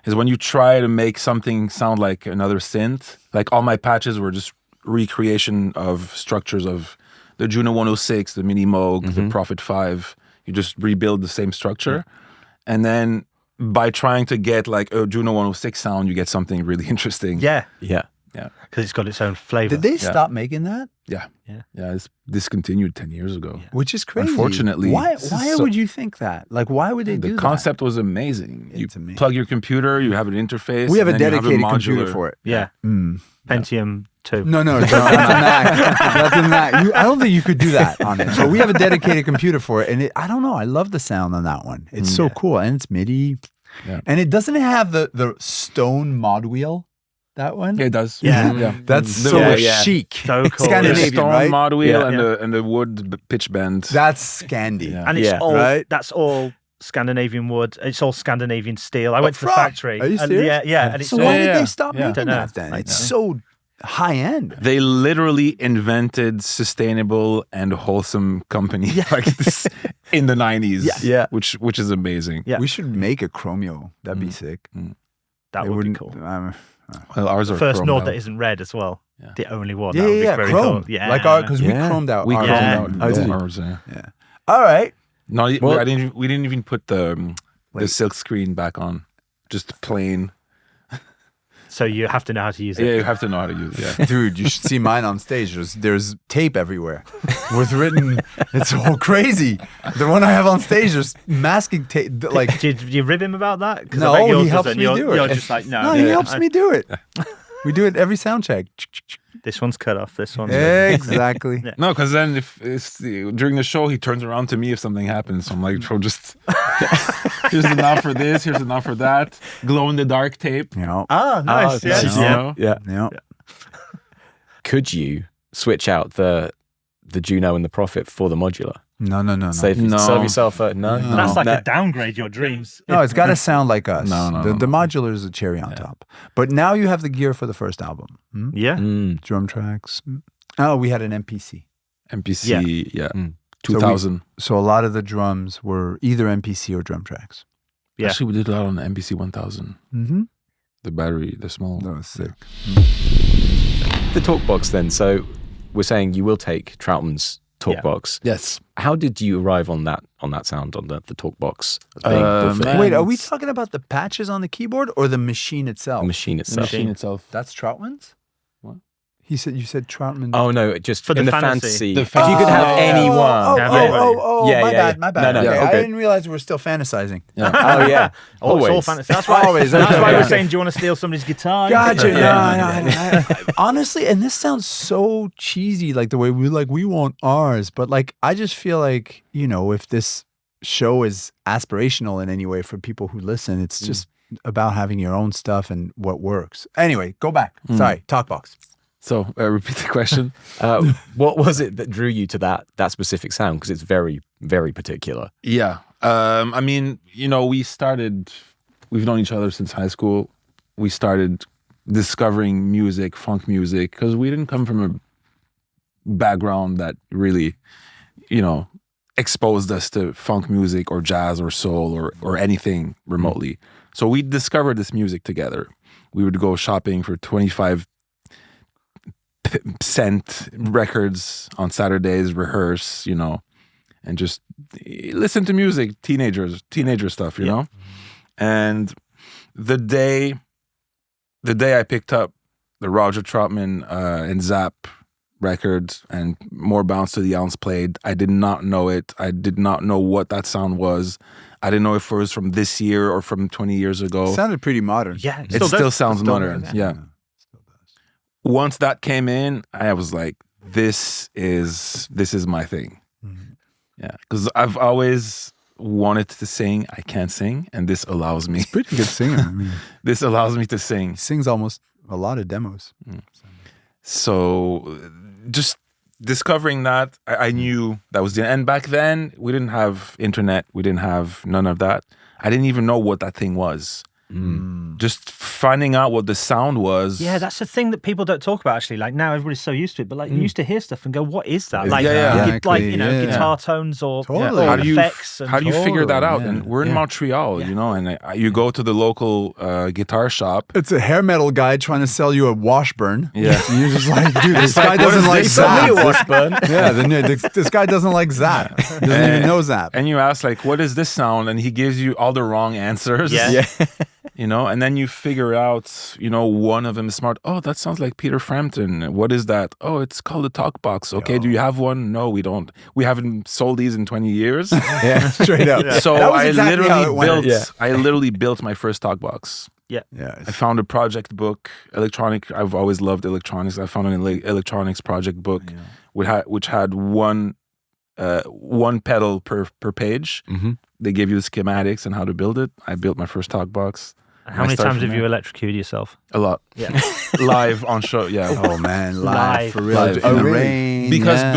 is when you try to make something sound like another synth. Like all my patches were just recreation of structures of the Juno 106, the Mini Moog, the Prophet 5. You just rebuild the same structure, and then by trying to get like a Juno 106 sound, you get something really interesting. Yeah. Yeah. Because it's got its own flavor. Did they stop making that? Yeah. It's discontinued 10 years ago. Which is crazy. Unfortunately. Why would you think that? Like, why would they do that? The concept was amazing. You plug your computer, you have an interface. We have a and then dedicated you have a computer modular. for it. Yeah. Pentium 2. No, that's a Mac. That's a Mac. I don't think you could do that on it. But we have a dedicated computer for it, and I don't know. I love the sound on that one. It's so cool, and it's MIDI, and it doesn't have the stone mod wheel. That one? Yeah, it does. Yeah. That's so chic. So cool. Scandinavian, The stone right? mod wheel and the wood pitch bend. That's Scandi. And it's all right? that's all Scandinavian wood. It's all Scandinavian steel. I went to the right. factory. Are you and serious? yeah. And it's So why did they stop making Don't know. that then? It's so high end. They literally invented sustainable and wholesome company like this in the 90s. Yeah. Which is amazing. Yeah. We should make a Chromeo. That'd be sick. That It would be wouldn't- cool. Well, ours are First chromed Nord out. that isn't red as well. Yeah. The only one. Yeah, That would be yeah, very chrome. cool. Yeah. Like because we chromed out. We ours. chromed out I did. ours. Yeah. All right. No, we Well- didn't even put the silk screen back on. Just plain. So you have to know how to use it. Yeah, you have to know how to use it. Yeah. Dude, you should see mine on stage. There's tape everywhere with written. It's all crazy. The one I have on stage, there's masking tape. Like, Did you rib him about that? 'Cause I no, bet yours he helps doesn't. me do it. You're just like, no. he helps me do it. We do it every sound check. This one's cut off. This one's Exactly. Yeah. No, because then if it's during the show, he turns around to me if something happens. So I'm like, bro, just here's the knob for this, here's the knob for that. Glow in the dark tape. You know. Ah, nice. nice. Yes. You Yeah. know? Yeah. Could you switch out the Juno and the Prophet for the modular? No. Serve yourself a no. That's like a downgrade your dreams. No, it's got to sound like us. No. The modular is a cherry on top. But now you have the gear for the first album. Yeah. Drum tracks. Oh, we had an MPC. MPC, yeah. 2000. So a lot of the drums were either MPC or drum tracks. Yeah. Actually, we did a lot on the MPC 1000. Mm-hmm. The battery, the small. That was sick. The talkbox then. So we're saying you will take Troutman's talkbox. Yes. How did you arrive on that sound on the talkbox? as being the thing? man. Wait, are we talking about the patches on the keyboard or the machine itself? The machine The itself. machine itself. That's Troutman's? What? You said Troutman. Oh no, just For the in the fantasy. fantasy. The If you could have Oh, anyone. Yeah, my yeah. bad. No, Okay, I okay. didn't realize we were still fantasizing. Oh yeah. Oh, it's all Always. fantasy. That's why. Always, That's okay, why we're okay. saying, do you want to steal somebody's guitar? Gotcha. Yeah. No. Honestly, and this sounds so cheesy, like the way we want ours, but like I just feel like, if this show is aspirational in any way for people who listen, it's just about having your own stuff and what works. Anyway, go back. Sorry, Talkbox. So, repeat the question. What was it that drew you to that specific sound? Because it's very, very particular. Yeah. I mean, we've known each other since high school. We started discovering music, funk music, because we didn't come from a background that really, exposed us to funk music or jazz or soul or anything remotely. So we discovered this music together. We would go shopping for 25-cent records on Saturdays, rehearse, and just listen to music, teenager stuff, you know? And the day I picked up the Roger Troutman and Zapp record and More Bounce to the Ounce played, I did not know it. I did not know what that sound was. I didn't know if it was from this year or from 20 years ago. Sounded pretty modern. Yeah. It still sounds modern. does. Yeah. Once that came in, I was like, this is my thing. Yeah, because I've always wanted to sing. I can't sing, and this allows me. Pretty good singer. I mean, This allows me to sing. he sings almost A lot of demos. So just discovering that, I knew that was the end. Back then, we didn't have internet. We didn't have none of that. I didn't even know what that thing was. Just finding out what the sound was. Yeah, that's the thing that people don't talk about, actually. Like, now everybody's so used to it, but like, you used to hear stuff and go, what is that? Like, Exactly, guitar tones or Totally. How do you effects. how do you figure that out? Yeah. And we're in Montreal, you know, and you go to the local guitar shop. It's a hair metal guy trying to sell you a Washburn. Yeah. And you're just like, dude, this guy what doesn't is like this? Zap. Washburn. Yeah, this guy doesn't like Zap. Doesn't even know Zap. And you ask, like, what is this sound? And he gives you all the wrong answers. Yeah. You know, and then you figure out, you know, one of them is smart. Oh, that sounds like Peter Frampton. What is that? Oh, it's called a talkbox. Okay, do you have one? No, we don't. We haven't sold these in 20 years. Yeah, straight up. So That was I exactly how it went. I literally built my first talkbox. Yeah. I found a project book, electronic. I've always loved electronics. I found an electronics project book, which had one pedal per page. They gave you the schematics and how to build it. I built my first talkbox. How many times have you electrocuted yourself? A lot. Yeah. Live on show. Yeah. Oh man, live for real. Live. In Oh, the really? rain. Because Yeah,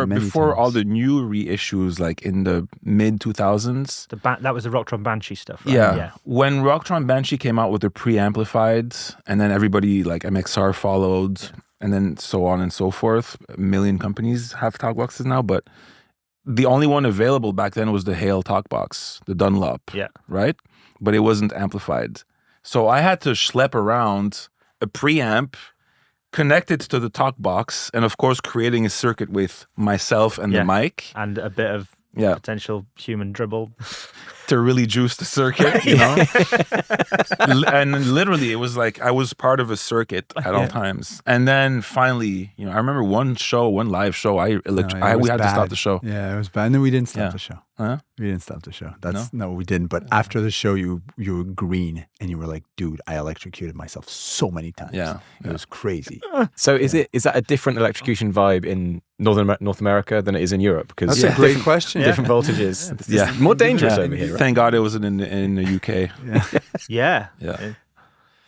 many before all times. the new reissues, like in the mid 2000s. That was the Rocktron Banshee stuff, right? Yeah. When Rocktron Banshee came out with the preamplified, and then everybody like MXR followed, and then so on and so forth. A million companies have talkboxes now, but the only one available back then was the Hale talkbox, the Dunlop. Yeah. Right? But it wasn't amplified. So I had to schlep around a preamp, connect it to the talkbox, and of course creating a circuit with myself and the mic. And a bit of potential human dribble. To really juice the circuit, you know? And literally it was like I was part of a circuit at all times. And then finally, you know, I remember one live show, we had to stop the show. Yeah, it was bad. And then we didn't stop the show. Huh? We didn't stop the show. No, we didn't. But after the show, you were green and you were like, dude, I electrocuted myself so many times. Yeah. It was crazy. So is that a different electrocution vibe in North America than it is in Europe? Because That's a great question. Different voltages. It's more dangerous over here. Right? Thank God it wasn't in the UK. Yeah.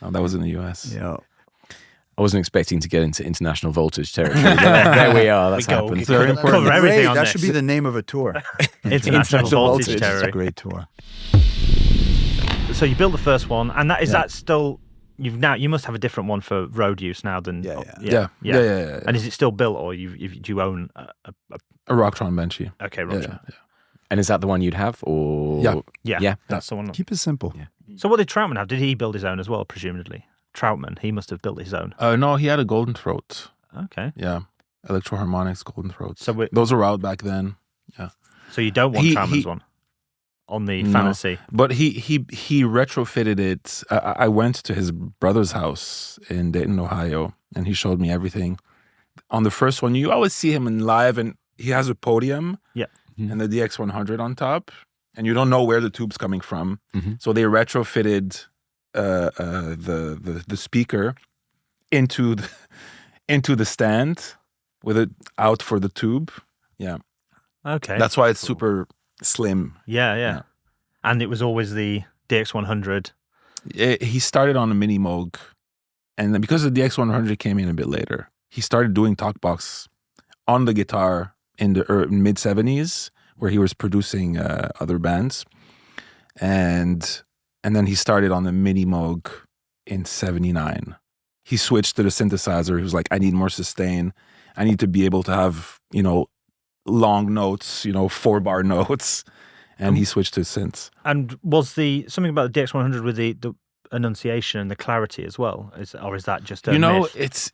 Oh, that was in the US. Yeah. I wasn't expecting to get into international voltage territory. There we are. That's happened. Very important. Cover everything Great. on That this. should be the name of a tour. International Voltage It's a Territory. great tour. So you built the first one, and that still you must have a different one for road use now than Yeah. And is it still built, or do you own A Rocktron Banshee. Okay, Roger. And is that the one you'd have, or Yeah, that's the one. Keep it simple. Yeah. So what did Troutman have? Did he build his own as well? Presumably, Troutman. He must have built his own. No, he had a Golden Throat. Okay. Yeah. Electro-harmonics, Golden Throats. So those were out back then. Yeah. So you don't want Troutman's one on the Fantasy? But he retrofitted it. I went to his brother's house in Dayton, Ohio, and he showed me everything. On the first one, you always see him in live, and he has a podium and the DX100 on top, and you don't know where the tube's coming from. So they retrofitted the speaker into the stand with it out for the tube. Yeah. Okay. That's why it's super slim. Yeah. And it was always the DX100. He started on a Mini Moog, and then because the DX100 came in a bit later, he started doing talkbox on the guitar in the mid 70s, where he was producing other bands, and then he started on the Mini Moog in 79. He switched to the synthesizer. He was like, I need more sustain. I need to be able to have, long notes, 4-bar notes. And he switched to synths. And was something about the DX100 with the enunciation and the clarity as well? Or is that just a myth? It's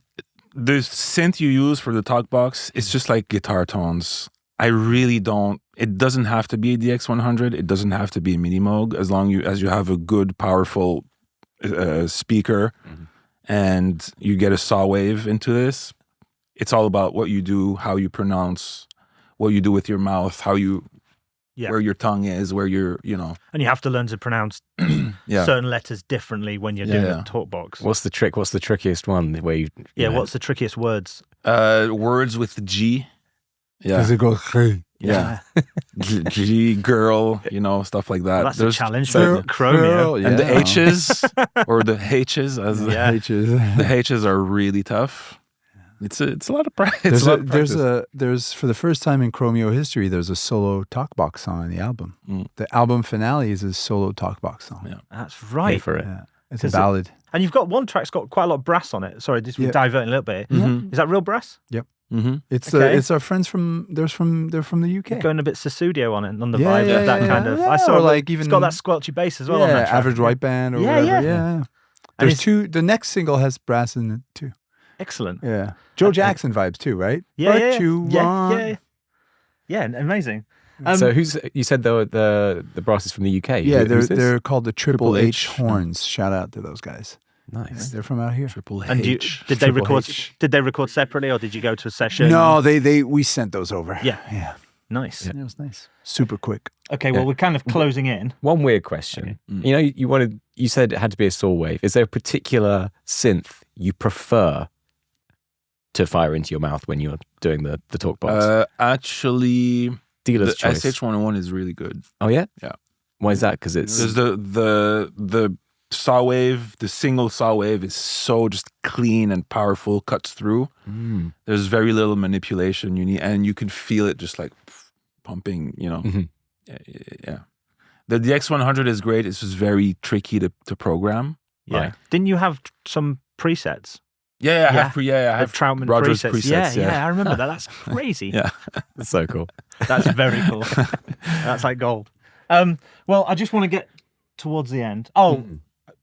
the synth you use for the talkbox, it's just like guitar tones. I really don't, it doesn't have to be a DX100. It doesn't have to be a Mini Moog, as long as you have a good, powerful speaker and you get a saw wave into this. It's all about what you do, how you pronounce, what you do with your mouth, where your tongue is, where you're, And you have to learn to pronounce certain letters differently when you're doing the talkbox. What's the trick? What's the trickiest one? What's the trickiest words? Words with the G. Yeah. Does it go, hey? Yeah. G, girl, stuff like that. Well, that's a challenge for Girl, Chromeo. And the H's or the H's as the H's are really tough. It's a lot of practice. There's for the first time in Chromeo history, there's a solo talkbox song on the album. The album finale is a solo talkbox song. Yeah. That's right. for it. Yeah. It's a ballad. And you've got one track's got quite a lot of brass on it. Sorry, just diverting a little bit. Is that real brass? Yep. Mm-hmm. It's our friends from they're from the UK. Going a bit Sussudio on it, on the vibe of that kind of. I saw it's got that squelchy bass as well. On that track. Average White Band or whatever. Yeah. There's two. The next single has brass in it too. Excellent. Yeah. Joe Jackson vibes too, right? Yeah. Yeah. Amazing. So you said the brass is from the UK? Yeah, Who's this? they're called the Triple H Horns. Shout out to those guys. Nice. They're from out here. Triple H. And did they record? Did they record separately, or did you go to a session? No, we sent those over. Yeah. Nice. It was nice. Super quick. Okay, well, we're kind of closing in. One weird question. Okay. You said it had to be a saw wave. Is there a particular synth you prefer to fire into your mouth when you're doing the talk box? Actually, dealer's the choice. SH101 is really good. Oh yeah? Yeah. Why is that? Because it's the saw wave, the single saw wave is so just clean and powerful, cuts through. There's very little manipulation you need, and you can feel it just like pumping, Yeah. The X100 is great. It's just very tricky to program. Yeah. Right. Didn't you have some presets? Yeah, I have Troutman Rogers presets. presets. Yeah, I remember that. That's crazy. Yeah. That's so cool. That's very cool. That's like gold. Well, I just want to get towards the end. Oh,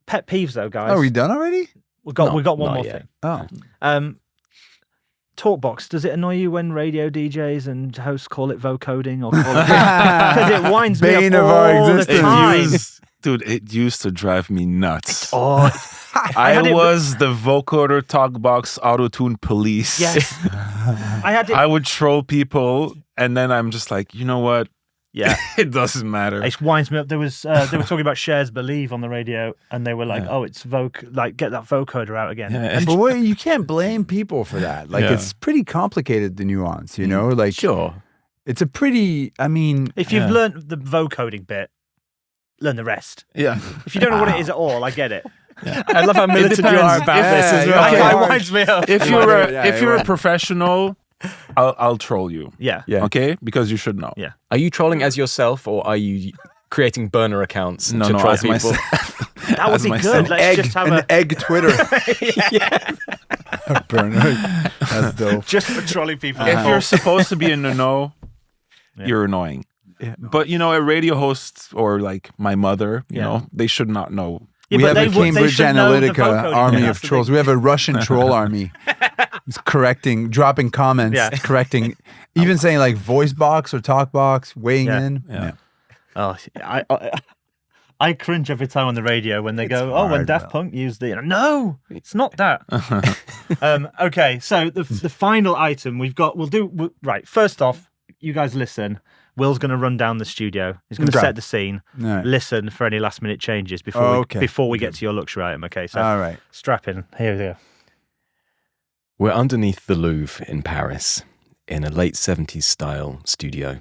pet peeves though, guys. Oh, are we done already? We got one not more yet. thing. Oh. Talkbox, does it annoy you when radio DJs and hosts call it vocoding or call it because it winds me Bane up of our all the existence. time. Dude, it used to drive me nuts. Oh, I was the vocoder talkbox auto-tune police. yes. I had it. I would troll people, and then I'm just like, you know what? Yeah. It doesn't matter. It winds me up. There was they were talking about Cher's Believe on the radio, and they were like, "Oh, it's get that vocoder out again." Yeah. But you can't blame people for that. Like, it's pretty complicated, the nuance, Like, Sure. it's a pretty, If you've learned the vocoding bit, learn the rest. Yeah. If you don't know what it is at all, I get it. I love how militant you are about this as well. It winds me up. If you're a professional, I'll troll you. Yeah. Okay? Because you should know. Yeah. Are you trolling as yourself, or are you creating burner accounts to troll as people? myself. That would be As good. myself. Let's just have an egg Twitter. Burner. That's dope. just for trolling people. If you're supposed to be in the know, you're annoying. Yeah. But a radio host or like my mother, they should not know. Yeah, We but have a they Cambridge should know the Analytica vocoding. army That's of the trolls. thing. We have a Russian troll army. It's dropping comments, correcting, even saying like voice box or talk box, weighing in. Yeah. Oh, I cringe every time on the radio when they go, "Oh, when Daft Punk used the..." No, it's not that. Okay, so the final item right. First off, you guys listen. Will's going to run down the studio. He's going to set the scene. Right. Listen for any last minute changes before we get to your luxury item. Okay, so All right. strap in. Here we go. We're underneath the Louvre in Paris in a late 70s style studio.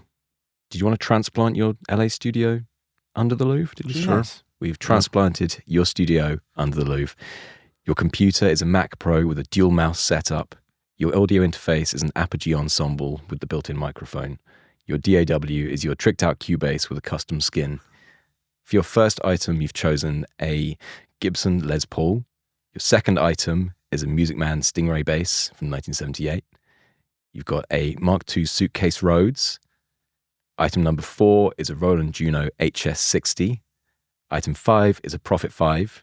Did you want to transplant your LA studio under the Louvre? Did you? Sure. We've transplanted your studio under the Louvre. Your computer is a Mac Pro with a dual mouse setup. Your audio interface is an Apogee Ensemble with the built-in microphone. Your DAW is your tricked out Cubase with a custom skin. For your first item, you've chosen a Gibson Les Paul. Your second item is a Music Man Stingray bass from 1978. You've got a Mark II Suitcase Rhodes. Item number 4 is a Roland Juno HS60. Item 5 is a Prophet 5.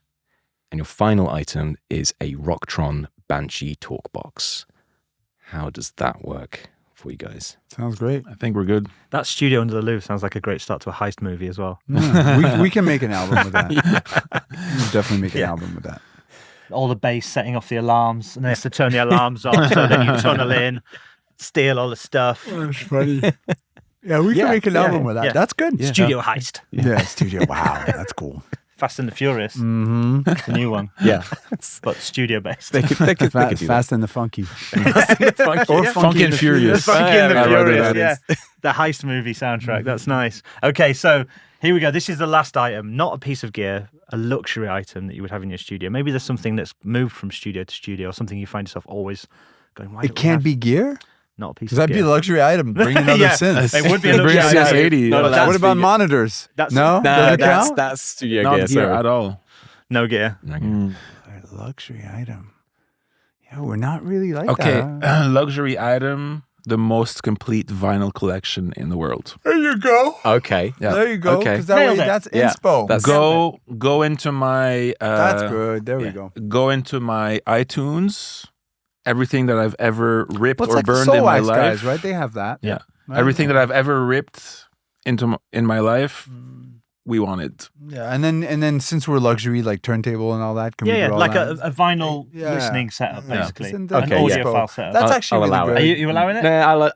And your final item is a Rocktron Banshee Talkbox. How does that work for you guys? Sounds great. I think we're good. That studio under the Louvre sounds like a great start to a heist movie as well. We can make an album with that. We'll definitely make an album with that. All the bass setting off the alarms, and they have to turn the alarms off, so then you tunnel in, steal all the stuff. That's funny. Yeah, we can make an album with that. Yeah. That's good. Studio heist. Yeah, studio. Wow, that's cool. Fast and the Furious, Mm-hmm. the new one, Yeah. but studio based. They could do that. Fast and the Funky. Funky. Or Funky and Furious. Funky and the I wrote it Furious, down. yeah. The heist movie soundtrack. That's nice. Okay, so here we go. This is the last item, not a piece of gear, a luxury item that you would have in your studio. Maybe there's something that's moved from studio to studio, or something you find yourself always going, why It don't we can't have- be gear? not a piece Because of that'd be gear. a luxury item. Bring another Yeah, synth. it would be a Bring luxury item. CS80. No, but That's that's What about the- monitors? that's- no? No, Does it that's count? that's studio Not gear. gear Sorry. at all. no gear. Mm. A luxury item. Yeah, we're not really like Okay, that. luxury item, the most complete vinyl collection in the world. There you go. Okay. Yeah. There you go. Okay. Because that Nailed way, it. that's Yeah. inspo. That's- Go into my That's good. There we go. go into my iTunes. Everything that I've ever ripped Well, it's or like the burned Soul in my Wax life. guys, right? They have that. Yeah. Right? Everything that I've ever ripped in my life, we wanted. Yeah, and then since we're luxury, like turntable and all that, can we Yeah, do all like that? a vinyl Yeah. listening setup, Yeah. basically. Isn't An that Okay, audiophile yeah. setup. That's I'll actually really allow it. good. Are you allowing it? No,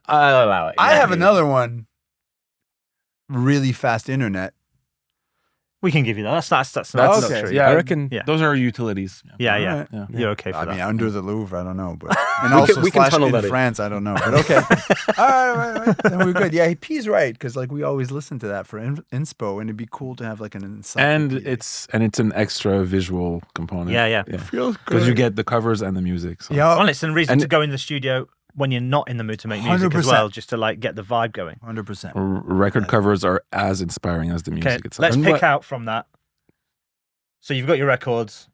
I'll allow it. I yeah. have another one. Really fast internet. We can give you that. That's That's luxury. yeah. I reckon. Yeah. Those are utilities. Yeah, All yeah. right. Yeah. You're okay for I that. mean, under the Louvre, I don't know, but and also we can slash tunnel in that in. France, I don't know, but okay. all right. Then we're good. Yeah, P's right because like we always listen to that for inspo, and it'd be cool to have like an And encyclopedia. it's an extra visual component. Yeah, yeah. feels good Because you get the covers and the music. So. yeah, Well, it's a reason And- to go in the studio when you're not in the mood to make music as 100%. well, just to like get the vibe going. 100%. Record covers are as inspiring as the music Okay, itself. let's And pick what- out from that. So you've got your records,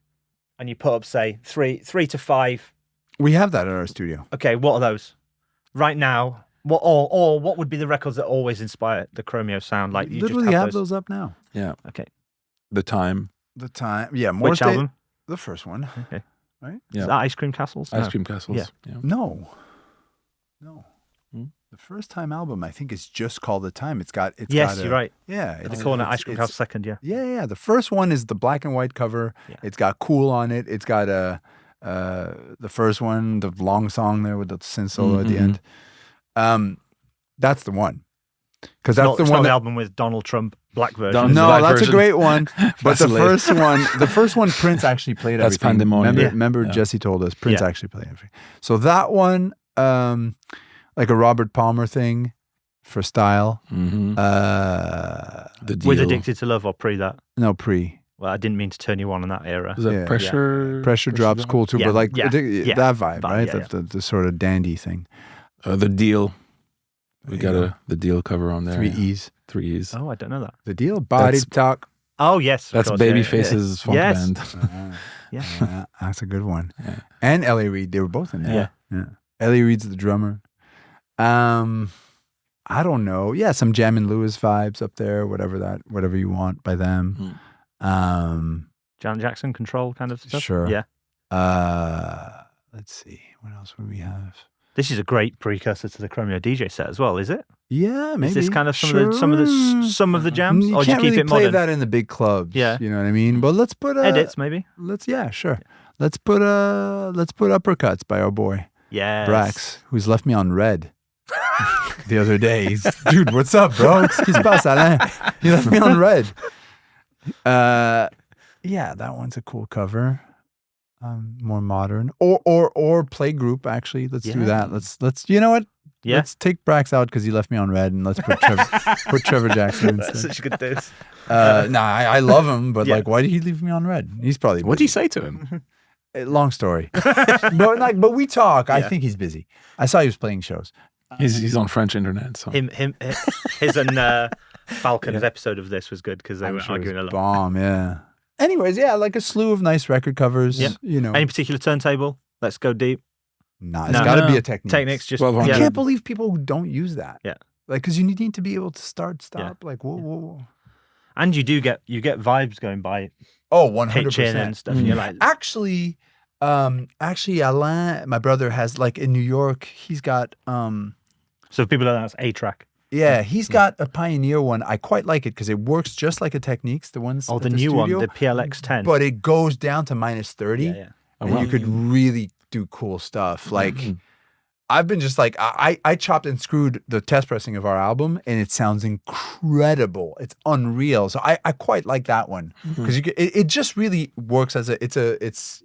and you put up, say, three to five. We have that at our studio. Okay, what are those right now? What or what would be the records that always inspire the Chromeo sound? Like you Literally just have have those. those up now. Yeah. Okay, The time. The time, yeah. More which album? The first one. Okay, Right? Yeah. is that Ice Cream Castles? Ice No. Cream Castles. Yeah. Yeah. No. Hmm? The first time album, I think, is just called The Time. It's got. Yes, got you're right. Yeah, They're calling it Ice Cream House second, yeah. Yeah. The first one is the black and white cover. Yeah. It's got Cool on it. It's got the first one, the long song there with the synth solo at the end. That's the one. Because that's Not, the it's one. not the That, album with Donald Trump black version. Donald- no, black that's version. a great one. But the Vaseline. first one, Prince actually played That's everything. Pandemonium. Remember, Yeah. Jesse told us Prince Yeah. actually played everything. So that one, like a Robert Palmer thing for style. Mm-hmm. The deal. With Addicted to Love or pre that? No, pre. Well, I didn't mean to turn you on in that era. Was that Yeah. pressure? Drops Drop? cool too, Yeah, but like yeah, yeah. that vibe, Vibe, right? yeah, The sort of dandy thing. The deal. We There got you go. the deal cover on there. Three yeah. E's. 3 E's. Oh, I don't know that. The deal, body That's- talk. Oh, yes. of That's course, yeah, Babyface's funk Yes. band. Yeah. Yeah, that's a good one. Yeah. And Ellie Reed, they were both in there. Yeah. Ellie Reed's the drummer. I don't know. Yeah, some Jam and Lewis vibes up there. Whatever you want by them. Janet Jackson Control kind of stuff. Sure. Yeah. Let's see. What else would we have? This is a great precursor to the Chromeo DJ set as well, is it? Yeah, maybe. Is this kind of some Sure. of the jams, You or do you can't keep really it play modern? that in the big clubs. Yeah. You know what I mean? But let's put Edits maybe. Sure. Let's put uppercuts by our boy Yes. Brax, who's left me on red the other day. Dude, what's up, bro? Qu'est-ce qui se passe, Alain? He left me on red. Yeah, that one's a cool cover. More modern, or play group. Actually, let's do Yeah. that. Let's. You know what? Yeah. Let's take Brax out because he left me on red, and let's put Trevor Jackson That's instead. such a good diss. I love him, but Yeah. like, why did he leave me on red? He's probably What do you busy. say to him? Long story, but we talk. I Yeah. think he's busy. I saw he was playing shows. He's on French internet. So His and Falcon's episode of this was good because they I'm were sure arguing a it's lot. bomb, yeah. Anyways, yeah, like a slew of nice record covers. Yeah. You know, Any particular turntable? Let's go deep. nah, it's No. got to be No. a Technics. Technics, just 1200. I yeah. can't believe people who don't use that. Yeah. Like, because you need to be able to start, stop. Yeah. Like, whoa. And you get vibes going by Oh, 100%. pitching and stuff. And you're like, Actually, Alain, my brother has like in New York, he's got so if people don't know, that's A track. yeah, he's got a Pioneer one. I quite like it because it works just like a Techniques, the ones Oh, at the new one, studio, the PLX10. but it goes down to -30. yeah, yeah. And you could really do cool stuff. Like I've been just like, I chopped and screwed the test pressing of our album, and it sounds incredible. It's unreal. So I quite like that one because it just really works as it's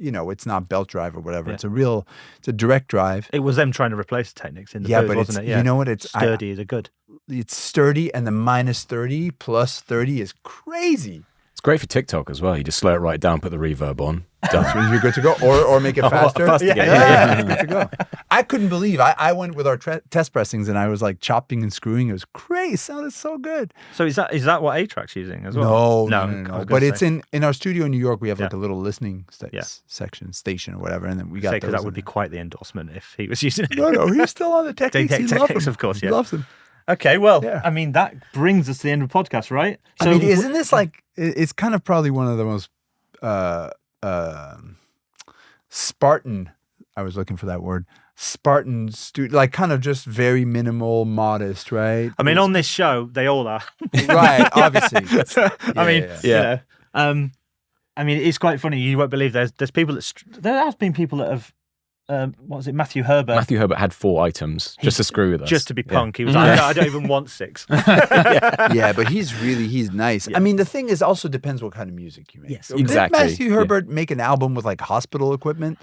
not belt drive or whatever. Yeah. It's a direct drive. It was them trying to replace the Technics in the Yeah, booth, but wasn't it's, it? Yeah. you know what? It's Sturdy is a good. It's sturdy, and the -30 plus 30 is crazy. It's great for TikTok as well. You just slow it right down, put the reverb on. Done. You're good to go, or make it faster. faster, Yeah, good to go. I couldn't believe I went with our test pressings, and I was like chopping and screwing. It was crazy. It sounded so good. So is that what A-Track's using as well? No. I was gonna But it's say. in our studio in New York. We have like Yeah. a little listening station or whatever, and then we got Because those that would in be quite the endorsement if he was using it. there. No, he's still on the Technics. He loves Technics, them. of course, He yeah. loves them. Okay, well, Yeah. I mean, that brings us to the end of the podcast, right? I mean, isn't this like? It's kind of probably one of the most Spartan. I was looking for that word. Spartan like kind of just very minimal, modest, right? I mean, on this show, they all are. Right, obviously. I mean, Yeah. I mean, it's quite funny. You won't believe there's people there has been people that have what was it, Matthew Herbert? Matthew Herbert had 4 items just to screw with us. Just to be Yeah. punk. He was like, no, I don't even want 6. Yeah, but he's nice. Yeah. I mean, the thing is, also depends what kind of music you make. Yes, Did exactly. Matthew Herbert make an album with like hospital equipment?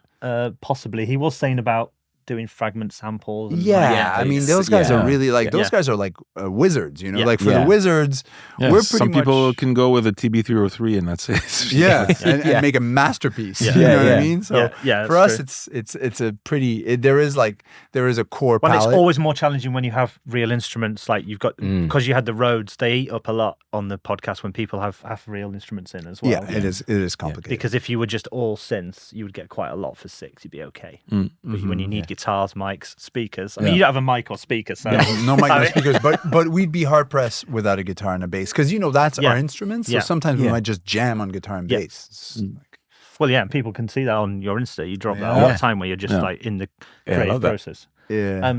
Possibly. He was saying about doing fragment samples. And Yeah, I mean, those guys are really like those Yeah. guys are like wizards. You know, Yeah. like for Yeah. the wizards, Yeah, we're pretty some people much- can go with a TB-303 and that's it. Yeah, and Yeah. make a masterpiece. Yeah. You know Yeah, what I yeah. mean? So Yeah, for that's us, it's a pretty. There is a core Well, palette. it's always more challenging when you have real instruments. Like you've got, because you had the Rhodes, they eat up a lot on the podcast when people have real instruments in as well. yeah, it is complicated. Because if you were just all synths, you would get quite a lot for 6. You'd be okay. But when you need guitars, mics, speakers. I mean, you don't have a mic or speaker, so no mic, no speakers, but we'd be hard pressed without a guitar and a bass because that's Yeah. our instruments. So Yeah. sometimes we Yeah. might just jam on guitar and Yeah. bass. It's like- well, yeah, and people can see that on your Insta. You drop that all Yeah. the time where you're just like in the Yeah, I creative love that. process. yeah.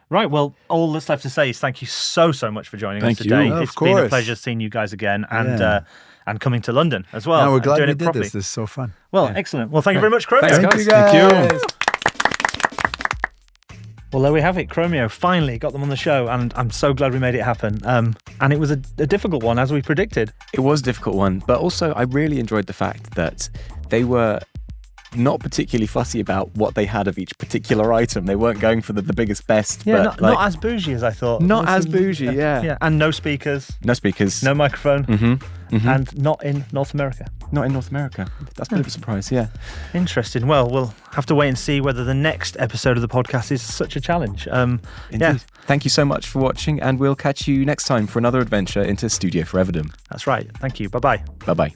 Right, well, all that's left to say is thank you so much for joining Thank us today. you. Of It's been a course. pleasure seeing you guys again and Yeah. and coming to London as well. No, we're and glad doing we it did properly. this. This is so fun. Well, excellent. Well, thank you very much, Chromeo. Thanks, Thank guys. you guys. Thank you. Well, there we have it. Chromeo finally got them on the show, and I'm so glad we made it happen. And it was a difficult one, as we predicted. It was a difficult one, but also I really enjoyed the fact that they were not particularly fussy about what they had of each particular item. They weren't going for the biggest best. Yeah, but not as bougie as I thought. not This as is- bougie, yeah. Yeah, and no speakers, No speakers. no microphone, Mm-hmm. and not in North America. Not in North America. That's a bit of a surprise, yeah. Interesting. Well, we'll have to wait and see whether the next episode of the podcast is such a challenge. Yeah. Indeed. Thank you so much for watching, and we'll catch you next time for another adventure into Studio Foreverdom. That's right. Thank you. Bye-bye. Bye-bye.